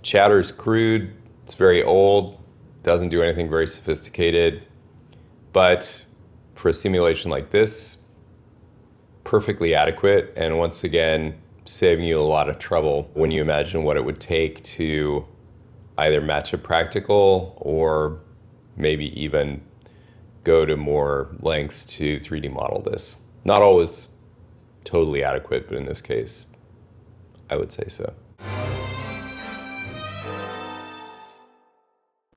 Chatter's crude, it's very old, doesn't do anything very sophisticated, but for a simulation like this, perfectly adequate, and once again, saving you a lot of trouble when you imagine what it would take to either match a practical or maybe even go to more lengths to 3D model this. Not always totally adequate, but in this case, I would say so.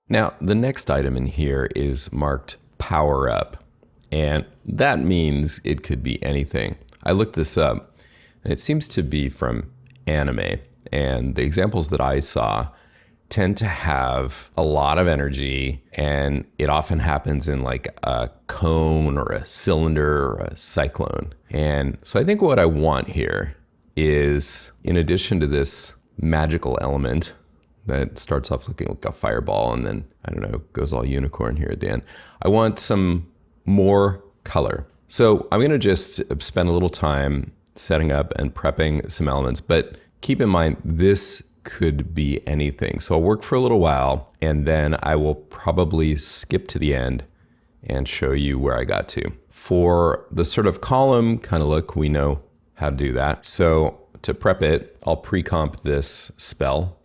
Now, the next item in here is marked Power Up, and that means it could be anything. I looked this up, and it seems to be from anime, and the examples that I saw tend to have a lot of energy, and it often happens in like a cone or a cylinder or a cyclone. And so I think what I want here is, in addition to this magical element that starts off looking like a fireball and then, I don't know, goes all unicorn here at the end, I want some more color. So I'm going to just spend a little time setting up and prepping some elements, but keep in mind this could be anything. So I'll work for a little while, and then I will probably skip to the end and show you where I got to. For the sort of column kind of look, we know how to do that. So to prep it, I'll pre-comp this spell.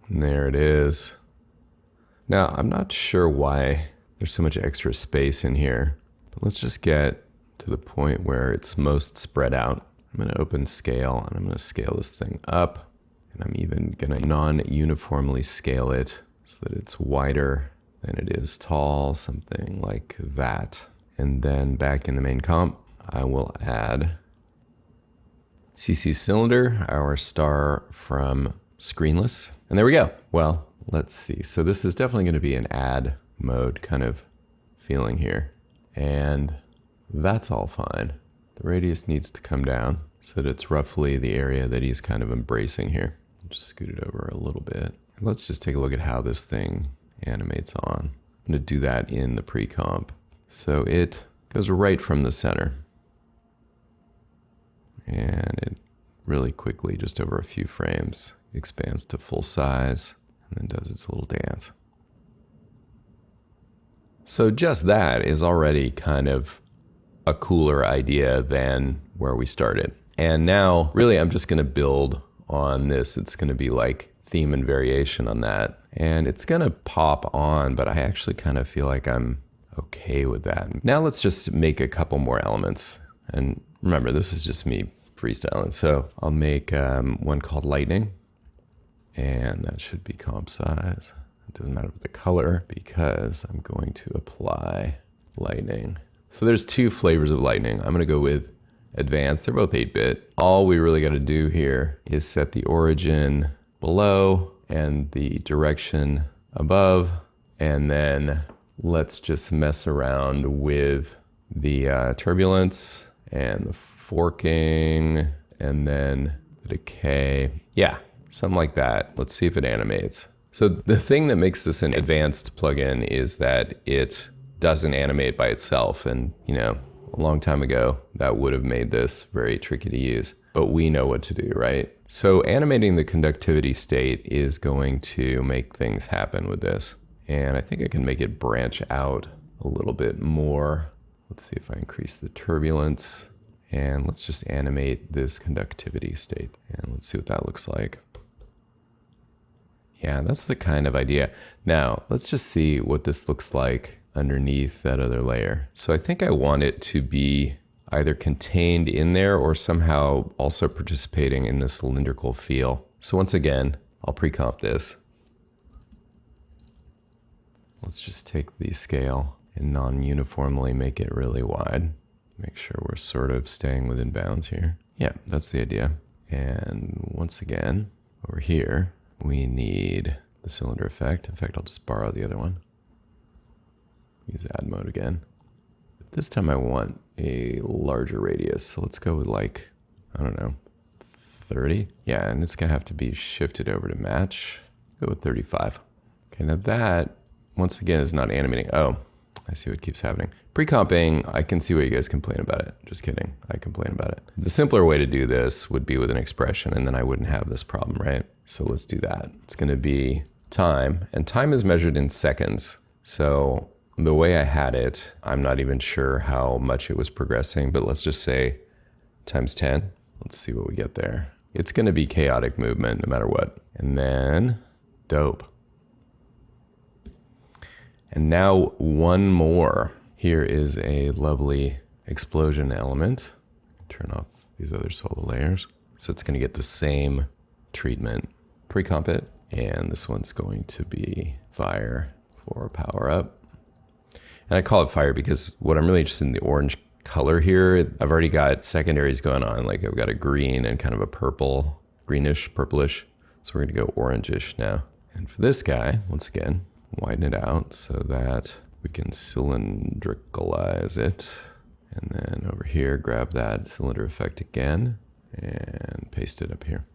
And there it is. Now, I'm not sure why there's so much extra space in here, but let's just get to the point where it's most spread out. I'm going to open scale, and I'm going to scale this thing up, and I'm even going to non-uniformly scale it so that it's wider than it is tall, something like that. And then back in the main comp, I will add CC Cylinder, our star from Screenless. And there we go. Well, let's see. So this is definitely going to be an add mode kind of feeling here. And that's all fine. The radius needs to come down so that it's roughly the area that he's kind of embracing here. Just scoot it over a little bit. And let's just take a look at how this thing animates on. I'm going to do that in the pre-comp. So it goes right from the center. And it really quickly, just over a few frames, expands to full size and then does its little dance. So just that is already kind of a cooler idea than where we started. And now, really, I'm just going to build on this. It's going to be like theme and variation on that. And it's going to pop on, but I actually kind of feel like I'm okay with that. Now let's just make a couple more elements. And remember, this is just me freestyling. So I'll make one called Lightning. And that should be comp size. It doesn't matter with the color because I'm going to apply Lightning. So there's two flavors of Lightning. I'm going to go with Advanced. They're both 8-bit. All we really got to do here is set the origin below and the direction above. And then let's just mess around with the turbulence and the forking and then the decay. Yeah, something like that. Let's see if it animates. So the thing that makes this an advanced plugin is that it doesn't animate by itself. And, you know, a long time ago, that would have made this very tricky to use. But we know what to do, right? So animating the conductivity state is going to make things happen with this. And I think I can make it branch out a little bit more. Let's see if I increase the turbulence. And let's just animate this conductivity state. And let's see what that looks like. Yeah, that's the kind of idea. Now, let's just see what this looks like underneath that other layer. So I think I want it to be either contained in there or somehow also participating in the cylindrical feel. So once again, I'll pre-comp this. Let's just take the scale and non-uniformly make it really wide. Make sure we're sort of staying within bounds here. Yeah, that's the idea. And once again, over here, we need the cylinder effect. In fact, I'll just borrow the other one. Use add mode again. This time I want a larger radius. So let's go with like, I don't know, 30. Yeah, and it's gonna have to be shifted over to match. go with 35. Okay, now that, once again, is not animating. Oh, I see what keeps happening. Pre-comping, I can see what you guys complain about it. Just kidding, I complain about it. The simpler way to do this would be with an expression, and then I wouldn't have this problem, right? So let's do that. It's gonna be time, and time is measured in seconds. So the way I had it, I'm not even sure how much it was progressing, but let's just say times 10. Let's see what we get there. It's gonna be chaotic movement no matter what. And then, dope. And now one more. Here is a lovely explosion element. Turn off these other solo layers. So it's gonna get the same treatment. Pre-comp it, and this one's going to be fire for power up. And I call it fire because what I'm really interested in the orange color here. I've already got secondaries going on, like I've got a green and kind of a purple, greenish, purplish. So we're gonna go orangish now. And for this guy, once again, widen it out so that we can cylindricalize it. And then over here, grab that cylinder effect again and paste it up here.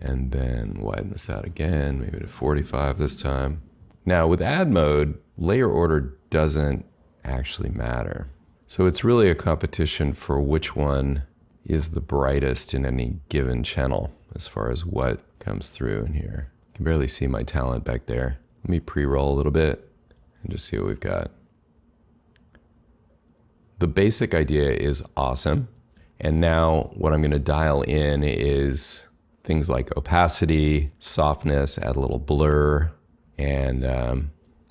And then widen this out again, maybe to 45 this time. Now with add mode, layer order doesn't actually matter. So it's really a competition for which one is the brightest in any given channel as far as what comes through in here. You can barely see my talent back there. Let me pre-roll a little bit and just see what we've got. The basic idea is awesome. And now what I'm gonna dial in is things like opacity, softness, add a little blur, and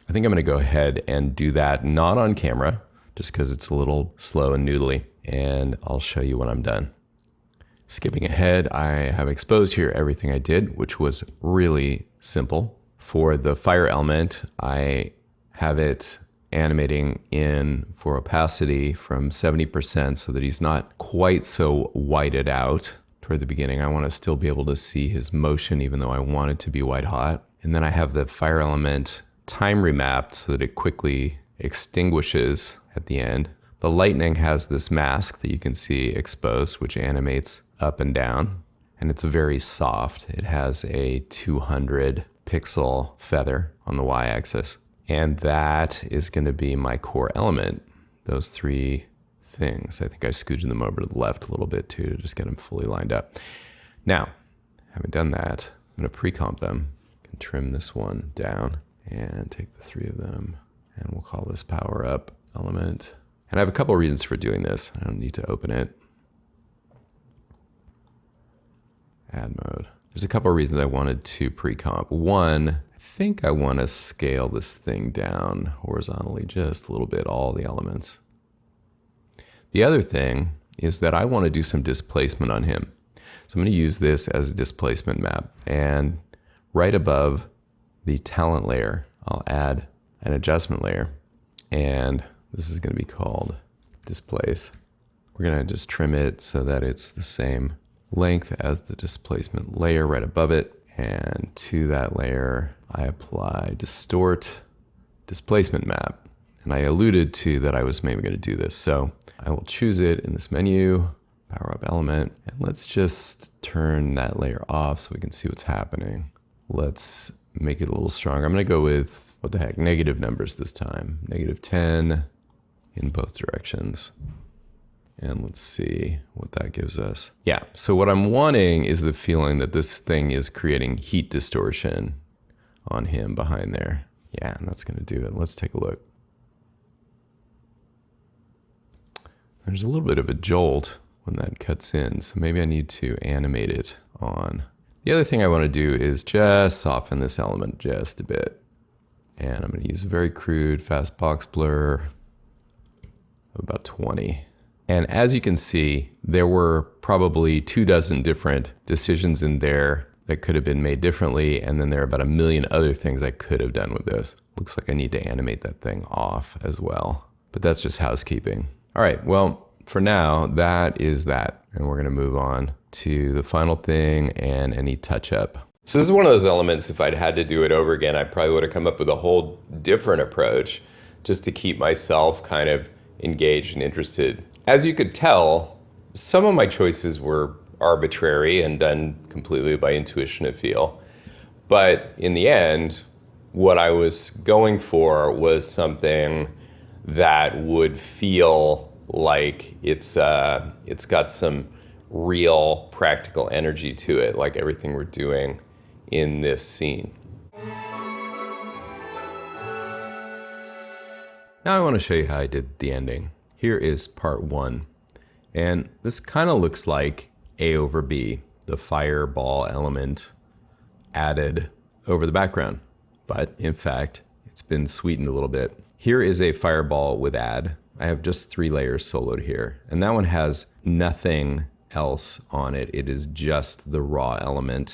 I think I'm gonna go ahead and do that not on camera, just because it's a little slow and noodly, and I'll show you when I'm done. Skipping ahead, I have exposed here everything I did, which was really simple. For the fire element, I have it animating in for opacity from 70% so that he's not quite so whited out toward the beginning. I want to still be able to see his motion even though I want it to be white hot. And then I have the fire element time remapped so that it quickly extinguishes at the end. The lightning has this mask that you can see exposed, which animates up and down, and it's very soft. It has a 200 pixel feather on the y-axis, and that is going to be my core element, those three things. I think I scooched them over to the left a little bit too to just get them fully lined up. Now, having done that, I'm going to pre-comp them. I can trim this one down and take the three of them, and we'll call this power up element. And I have a couple of reasons for doing this. I don't need to open it. Add mode. There's a couple of reasons I wanted to pre-comp. One, I think I want to scale this thing down horizontally just a little bit, all the elements. The other thing is that I want to do some displacement on him. So I'm going to use this as a displacement map. And right above the talent layer, I'll add an adjustment layer. And this is going to be called displace. We're going to just trim it so that it's the same length as the displacement layer right above it. And to that layer, I apply distort displacement map. And I alluded to that I was maybe going to do this. So I will choose it in this menu, power up element, and let's just turn that layer off so we can see what's happening. Let's make it a little stronger. I'm going to go with, what the heck, negative numbers this time. -10 in both directions. And let's see what that gives us. Yeah, so what I'm wanting is the feeling that this thing is creating heat distortion on him behind there. Yeah, and that's going to do it. Let's take a look. There's a little bit of a jolt when that cuts in, so maybe I need to animate it on. The other thing I want to do is just soften this element just a bit. And I'm going to use a very crude fast box blur of about 20. And as you can see, there were probably 24 different decisions in there that could have been made differently, and then there are about 1 million other things I could have done with this. Looks like I need to animate that thing off as well, but that's just housekeeping. All right, well, for now, that is that, and we're gonna move on to the final thing and any touch-up. So this is one of those elements, if I'd had to do it over again, I probably would have come up with a whole different approach just to keep myself kind of engaged and interested. As you could tell, some of my choices were arbitrary and done completely by intuition and feel. But in the end, what I was going for was something that would feel like it's got some real practical energy to it, like everything we're doing in this scene. Now I want to show you how I did the ending. Here is part 1. And this kind of looks like A over B, the fireball element added over the background. But in fact, it's been sweetened a little bit. Here is a fireball with add. I have just 3 layers soloed here. And that one has nothing else on it. It is just the raw element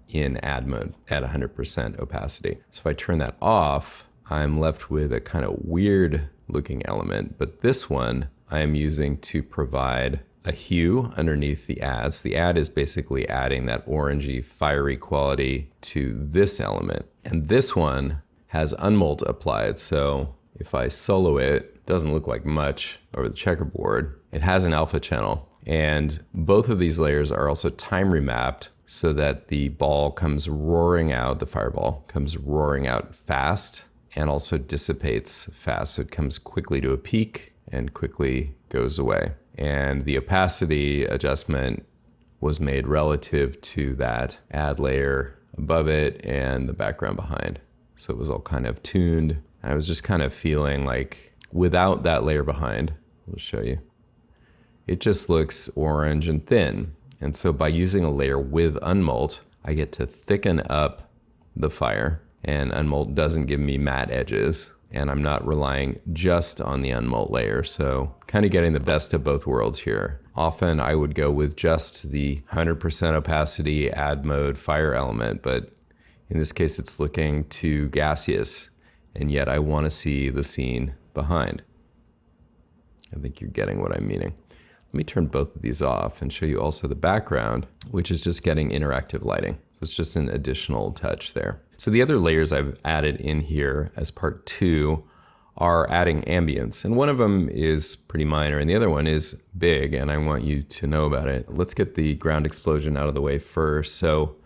in add mode at 100% opacity. So if I turn that off, I'm left with a kind of weird looking element. But this one I am using to provide a hue underneath the adds. The add is basically adding that orangey, fiery quality to this element. And this one has unmult applied, so if I solo it, it doesn't look like much over the checkerboard. It has an alpha channel, and both of these layers are also time remapped so that the ball comes roaring out, the fireball comes roaring out fast and also dissipates fast. So it comes quickly to a peak and quickly goes away. And the opacity adjustment was made relative to that add layer above it and the background behind. So it was all kind of tuned. I was just kind of feeling like without that layer behind, I'll show you, it just looks orange and thin. And so by using a layer with unmult, I get to thicken up the fire, and unmult doesn't give me matte edges, and I'm not relying just on the unmult layer. So kind of getting the best of both worlds here. Often I would go with just the 100% opacity add mode fire element, but in this case it's looking too gaseous, and yet I want to see the scene behind. I think you're getting what I'm meaning. Let me turn both of these off and show you also the background, which is just getting interactive lighting. So it's just an additional touch there. So the other layers I've added in here as part 2 are adding ambience. And one of them is pretty minor and the other one is big, and I want you to know about it. Let's get the ground explosion out of the way first. So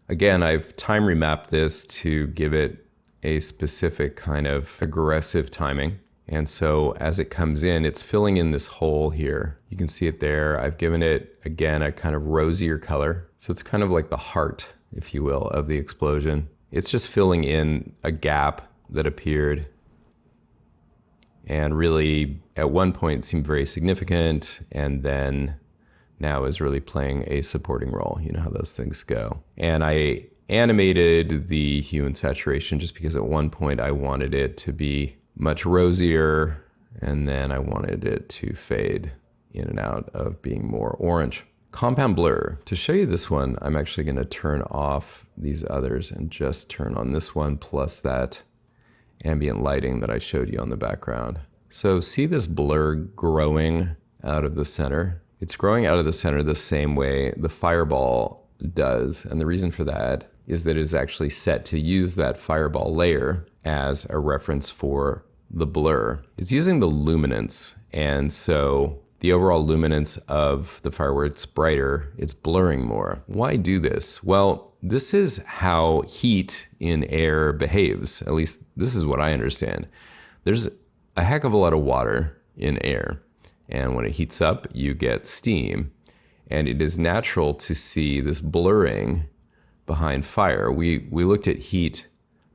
again, I've time remapped this to give it a specific kind of aggressive timing. And so as it comes in, it's filling in this hole here. You can see it there. I've given it, again, a kind of rosier color. So it's kind of like the heart, if you will, of the explosion. It's just filling in a gap that appeared and really at one point seemed very significant, and then now is really playing a supporting role. You know how those things go. And I animated the hue and saturation just because at one point I wanted it to be much rosier, and then I wanted it to fade in and out of being more orange. Compound blur. To show you this one, I'm actually going to turn off these others and just turn on this one plus that ambient lighting that I showed you on the background. So see this blur growing out of the center? It's growing out of the center the same way the fireball does, and the reason for that is that it is actually set to use that fireball layer as a reference for the blur. It's using the luminance, and so the overall luminance of the fire, where it's brighter, it's blurring more. Why do this? Well, this is how heat in air behaves. At least this is what I understand. There's a heck of a lot of water in air, and when it heats up, you get steam, and it is natural to see this blurring behind fire. We looked at heat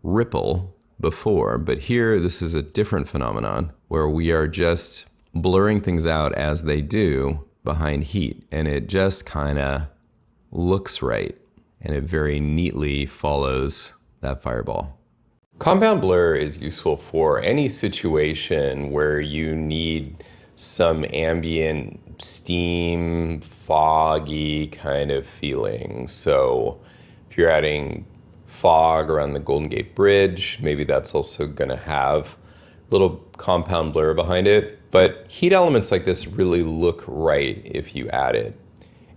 ripple before, but here this is a different phenomenon where we are just blurring things out as they do behind heat, and it just kind of looks right, and it very neatly follows that fireball. Compound blur is useful for any situation where you need some ambient steam, foggy kind of feeling. So if you're adding fog around the Golden Gate Bridge, maybe that's also going to have a little compound blur behind it. But heat elements like this really look right if you add it.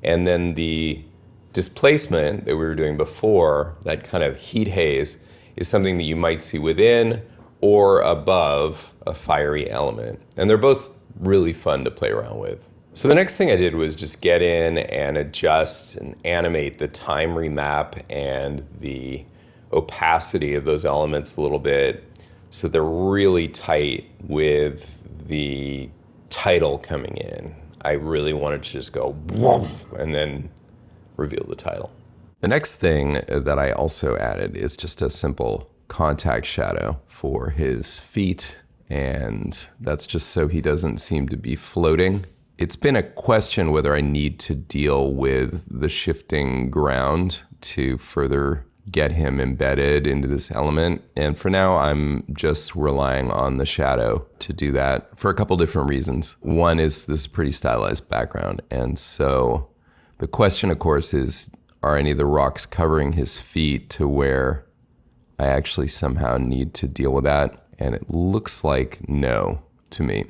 And then the displacement that we were doing before, that kind of heat haze, is something that you might see within or above a fiery element. And they're both really fun to play around with. So the next thing I did was just get in and adjust and animate the time remap and the opacity of those elements a little bit so they're really tight with the title coming in. I really wanted to just go woof and then reveal the title. The next thing that I also added is just a simple contact shadow for his feet, and that's just so he doesn't seem to be floating. It's been a question whether I need to deal with the shifting ground to further get him embedded into this element, and for now I'm just relying on the shadow to do that for a couple different reasons. One is this pretty stylized background, and so the question of course is, are any of the rocks covering his feet to where I actually somehow need to deal with that? And it looks like no to me.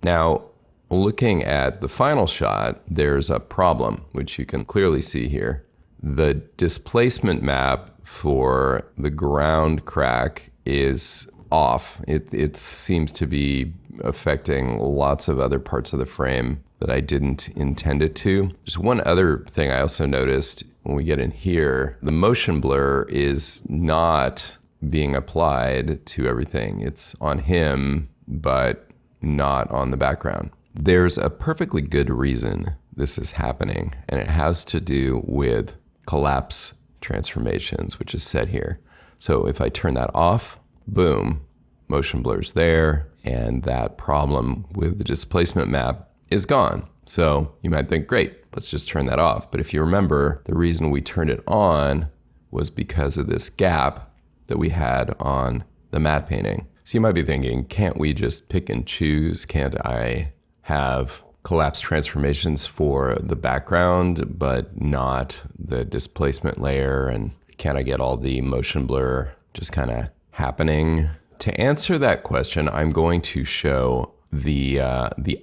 Now, looking at the final shot, there's a problem, which you can clearly see here. The displacement map for the ground crack is off. It seems to be affecting lots of other parts of the frame that I didn't intend it to. There's one other thing I also noticed when we get in here. The motion blur is not being applied to everything. It's on him, but not on the background. There's a perfectly good reason this is happening, and it has to do with collapse transformations, which is set here. So if I turn that off, boom, motion blur's there, and that problem with the displacement map is gone. So you might think, great, let's just turn that off. But if you remember, the reason we turned it on was because of this gap that we had on the matte painting. So you might be thinking, can't we just pick and choose? Can't I have collapse transformations for the background, but not the displacement layer? And can't I get all the motion blur just kind of happening? To answer that question, I'm going to show the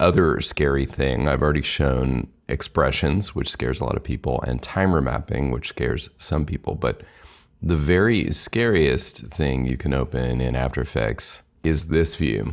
other scary thing. I've already shown expressions, which scares a lot of people, and timer mapping, which scares some people. But the very scariest thing you can open in After Effects is this view,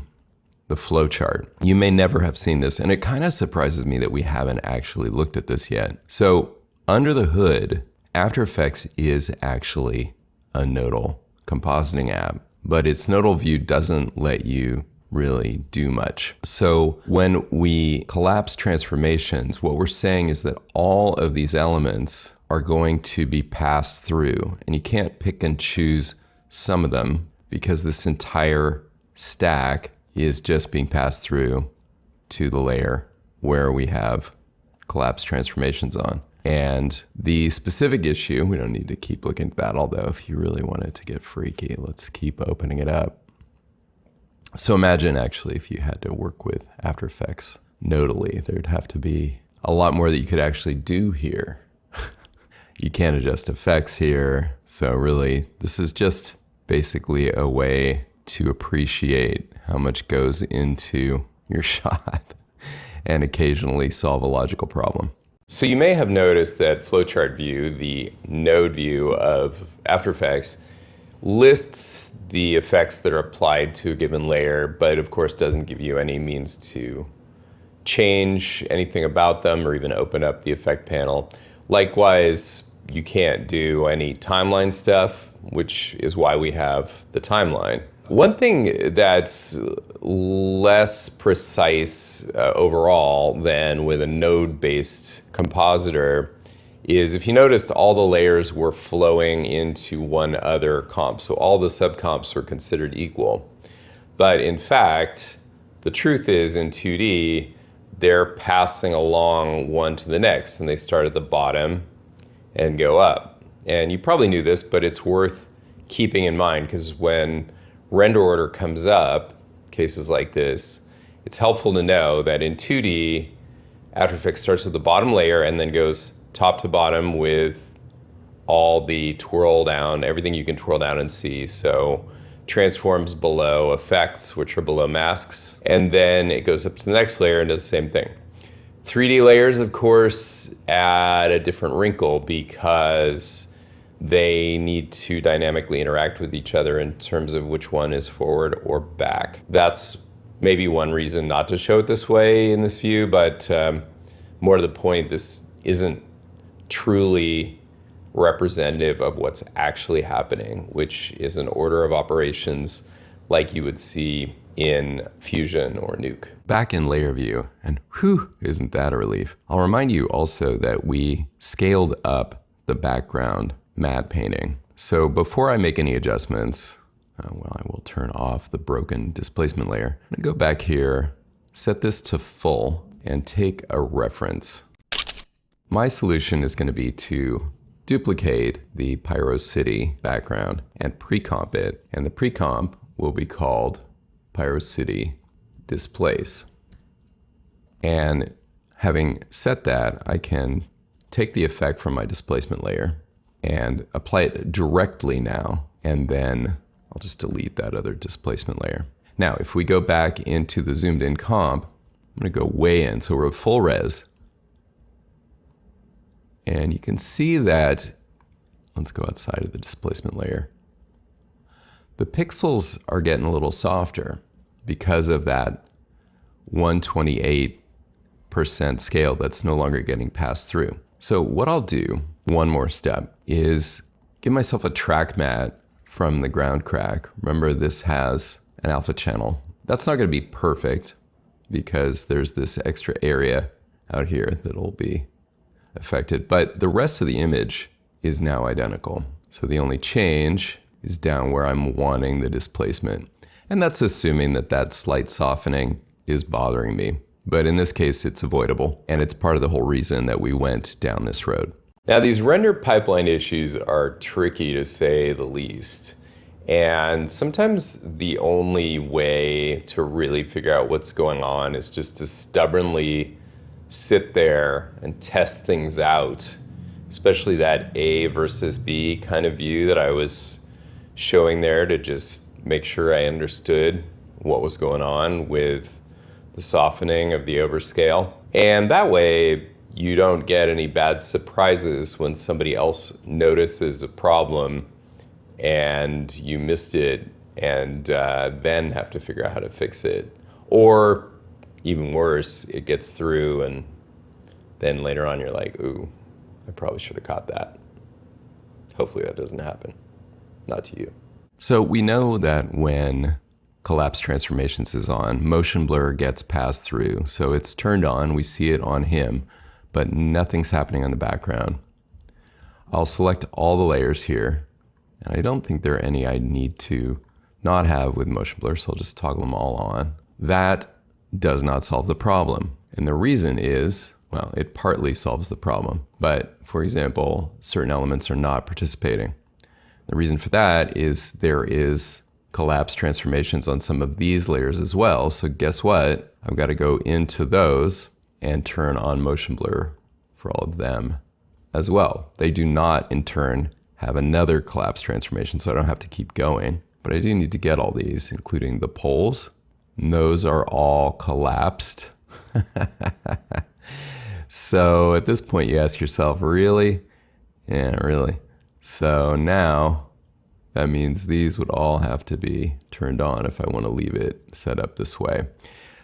the flowchart. You may never have seen this, and it kind of surprises me that we haven't actually looked at this yet. So under the hood, After Effects is actually a nodal compositing app, but its nodal view doesn't let you really do much. So when we collapse transformations, what we're saying is that all of these elements are going to be passed through, and you can't pick and choose some of them because this entire stack is just being passed through to the layer where we have collapse transformations on. And the specific issue, we don't need to keep looking at that, although if you really wanted to get freaky, let's keep opening it up. So imagine actually if you had to work with After Effects nodally, there'd have to be a lot more that you could actually do here. You can't adjust effects here, so really this is just basically a way to appreciate how much goes into your shot and occasionally solve a logical problem. So you may have noticed that flowchart view, the node view of After Effects, lists the effects that are applied to a given layer, but of course doesn't give you any means to change anything about them or even open up the effect panel. Likewise, you can't do any timeline stuff, which is why we have the timeline. One thing that's less precise overall than with a node-based compositor is, if you noticed, all the layers were flowing into one other comp, so all the subcomps are considered equal. But in fact, the truth is in 2D, they're passing along one to the next, and they start at the bottom and go up. And you probably knew this, but it's worth keeping in mind, because when render order comes up, cases like this, it's helpful to know that in 2D, After Effects starts with the bottom layer and then goes top to bottom with all the twirl down, everything you can twirl down and see. So transforms below effects, which are below masks, and then it goes up to the next layer and does the same thing. 3D layers, of course, add a different wrinkle because they need to dynamically interact with each other in terms of which one is forward or back. That's maybe one reason not to show it this way in this view, but more to the point, this isn't truly representative of what's actually happening, which is an order of operations like you would see in Fusion or Nuke. Back in layer view, and whew, isn't that a relief. I'll remind you also that we scaled up the background matte painting. So before I make any adjustments, well, I will turn off the broken displacement layer. I'm gonna go back here, set this to full, and take a reference. My solution is gonna be to duplicate the Pyro City background and pre-comp it, and the pre-comp will be called Pyro City Displace. And having set that, I can take the effect from my displacement layer and apply it directly now, and then I'll just delete that other displacement layer. Now, if we go back into the zoomed in comp, I'm gonna go way in, so we're at full res. And you can see that, let's go outside of the displacement layer. The pixels are getting a little softer because of that 128% scale that's no longer getting passed through. So what I'll do, one more step, is give myself a track matte from the ground crack. Remember, this has an alpha channel. That's not going to be perfect because there's this extra area out here that'll be affected, but the rest of the image is now identical. So the only change is down where I'm wanting the displacement. And that's assuming that that slight softening is bothering me. But in this case, it's avoidable. And it's part of the whole reason that we went down this road. Now, these render pipeline issues are tricky to say the least. And sometimes the only way to really figure out what's going on is just to stubbornly sit there and test things out, especially that A versus B kind of view that I was showing there, to just make sure I understood what was going on with the softening of the overscale. And that way you don't get any bad surprises when somebody else notices a problem and you missed it, and then have to figure out how to fix it. Or even worse, it gets through and then later on you're like, ooh, I probably should have caught that. Hopefully that doesn't happen. Not to you. So we know that when collapse transformations is on, motion blur gets passed through. So it's turned on, we see it on him, but nothing's happening on the background. I'll select all the layers here, and I don't think there are any I need to not have with motion blur, so I'll just toggle them all on. That does not solve the problem. And the reason is, well, it partly solves the problem, but for example, certain elements are not participating. The reason for that is there is collapse transformations on some of these layers as well. So guess what? I've got to go into those and turn on motion blur for all of them as well. They do not, in turn, have another collapse transformation, so I don't have to keep going. But I do need to get all these, including the poles. And those are all collapsed. So at this point, you ask yourself, really? Yeah, really. So now that means these would all have to be turned on if I want to leave it set up this way.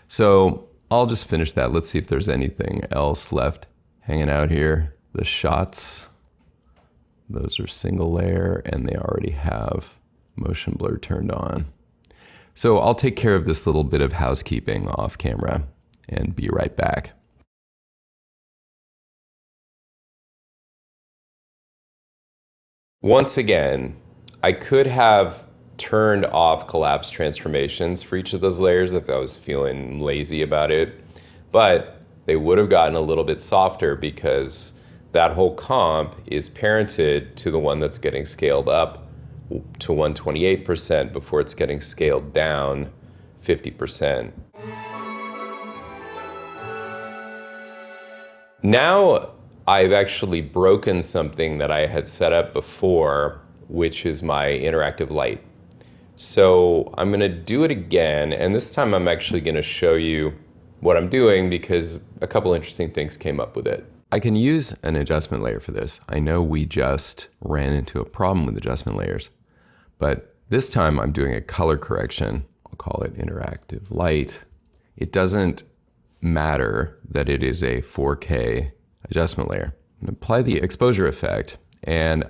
So I'll just finish that. Let's see if there's anything else left hanging out here. The shots, those are single layer and they already have motion blur turned on. So I'll take care of this little bit of housekeeping off camera and be right back. Once again, I could have turned off collapse transformations for each of those layers if I was feeling lazy about it, but they would have gotten a little bit softer because that whole comp is parented to the one that's getting scaled up to 128% before it's getting scaled down 50%. Now I've actually broken something that I had set up before, which is my interactive light. So I'm going to do it again, and this time I'm actually going to show you what I'm doing because a couple interesting things came up with it. I can use an adjustment layer for this. I know we just ran into a problem with adjustment layers, but this time I'm doing a color correction. I'll call it interactive light. it doesn't matter that it is a 4K adjustment layer. I'm going to apply the exposure effect, and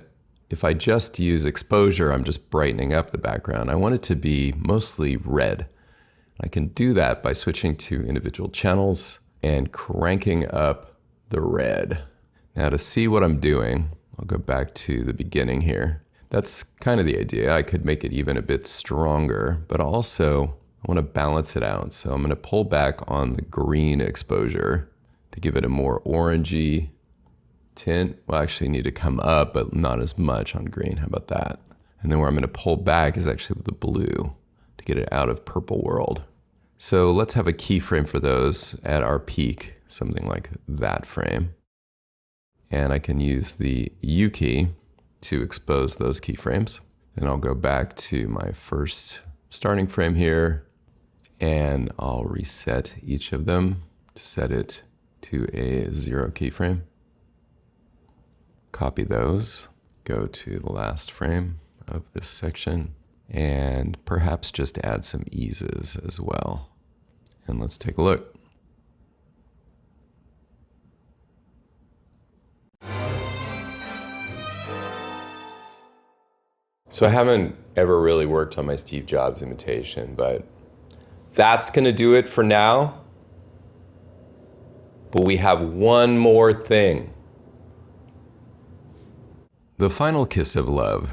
if I just use exposure, I'm just brightening up the background. I want it to be mostly red. I can do that by switching to individual channels and cranking up the red. Now to see what I'm doing, I'll go back to the beginning here. That's kind of the idea. I could make it even a bit stronger, but also I want to balance it out. So I'm going to pull back on the green exposure to give it a more orangey tint. Well, I actually need to come up, but not as much on green. How about that? And then where I'm going to pull back is actually with the blue to get it out of purple world. So let's have a keyframe for those at our peak, something like that frame. And I can use the U key to expose those keyframes. Then I'll go back to my first starting frame here, and I'll reset each of them to set it to a 0 keyframe. Copy those, go to the last frame of this section, and perhaps just add some eases as well. And let's take a look. So I haven't ever really worked on my Steve Jobs imitation, but that's going to do it for now. But we have one more thing. The final kiss of love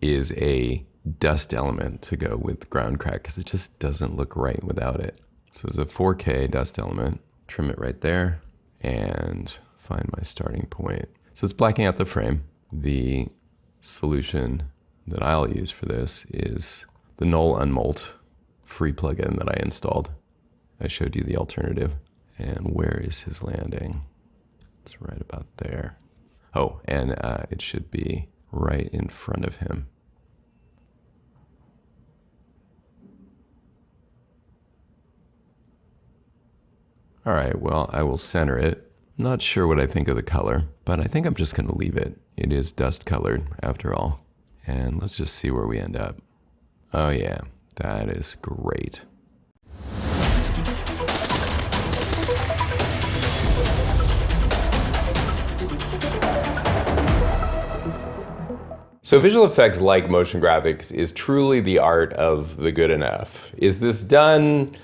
is a dust element to go with ground crack, because it just doesn't look right without it. So it's a 4K dust element, trim it right there, and find my starting point. So it's blacking out the frame. The solution that I'll use for this is the Null Unmult free plugin that I installed. I showed you the alternative. And where is his landing? It's right about there. Oh, and it should be right in front of him. All right, well, I will center it. Not sure what I think of the color, but I think I'm just going to leave it. It is dust colored after all. And let's just see where we end up. Oh yeah, that is great. So visual effects, like motion graphics, is truly the art of the good enough. Is this done?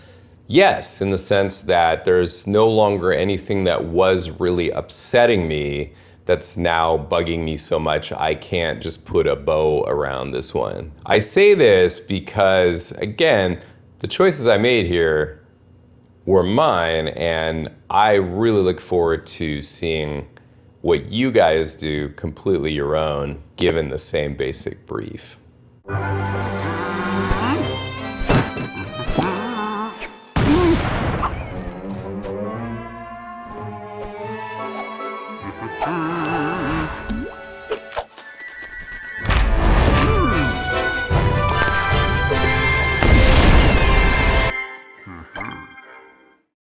Yes, in the sense that there's no longer anything that was really upsetting me that's now bugging me so much I can't just put a bow around this one. I say this because, again, the choices I made here were mine, and I really look forward to seeing what you guys do completely your own, given the same basic brief.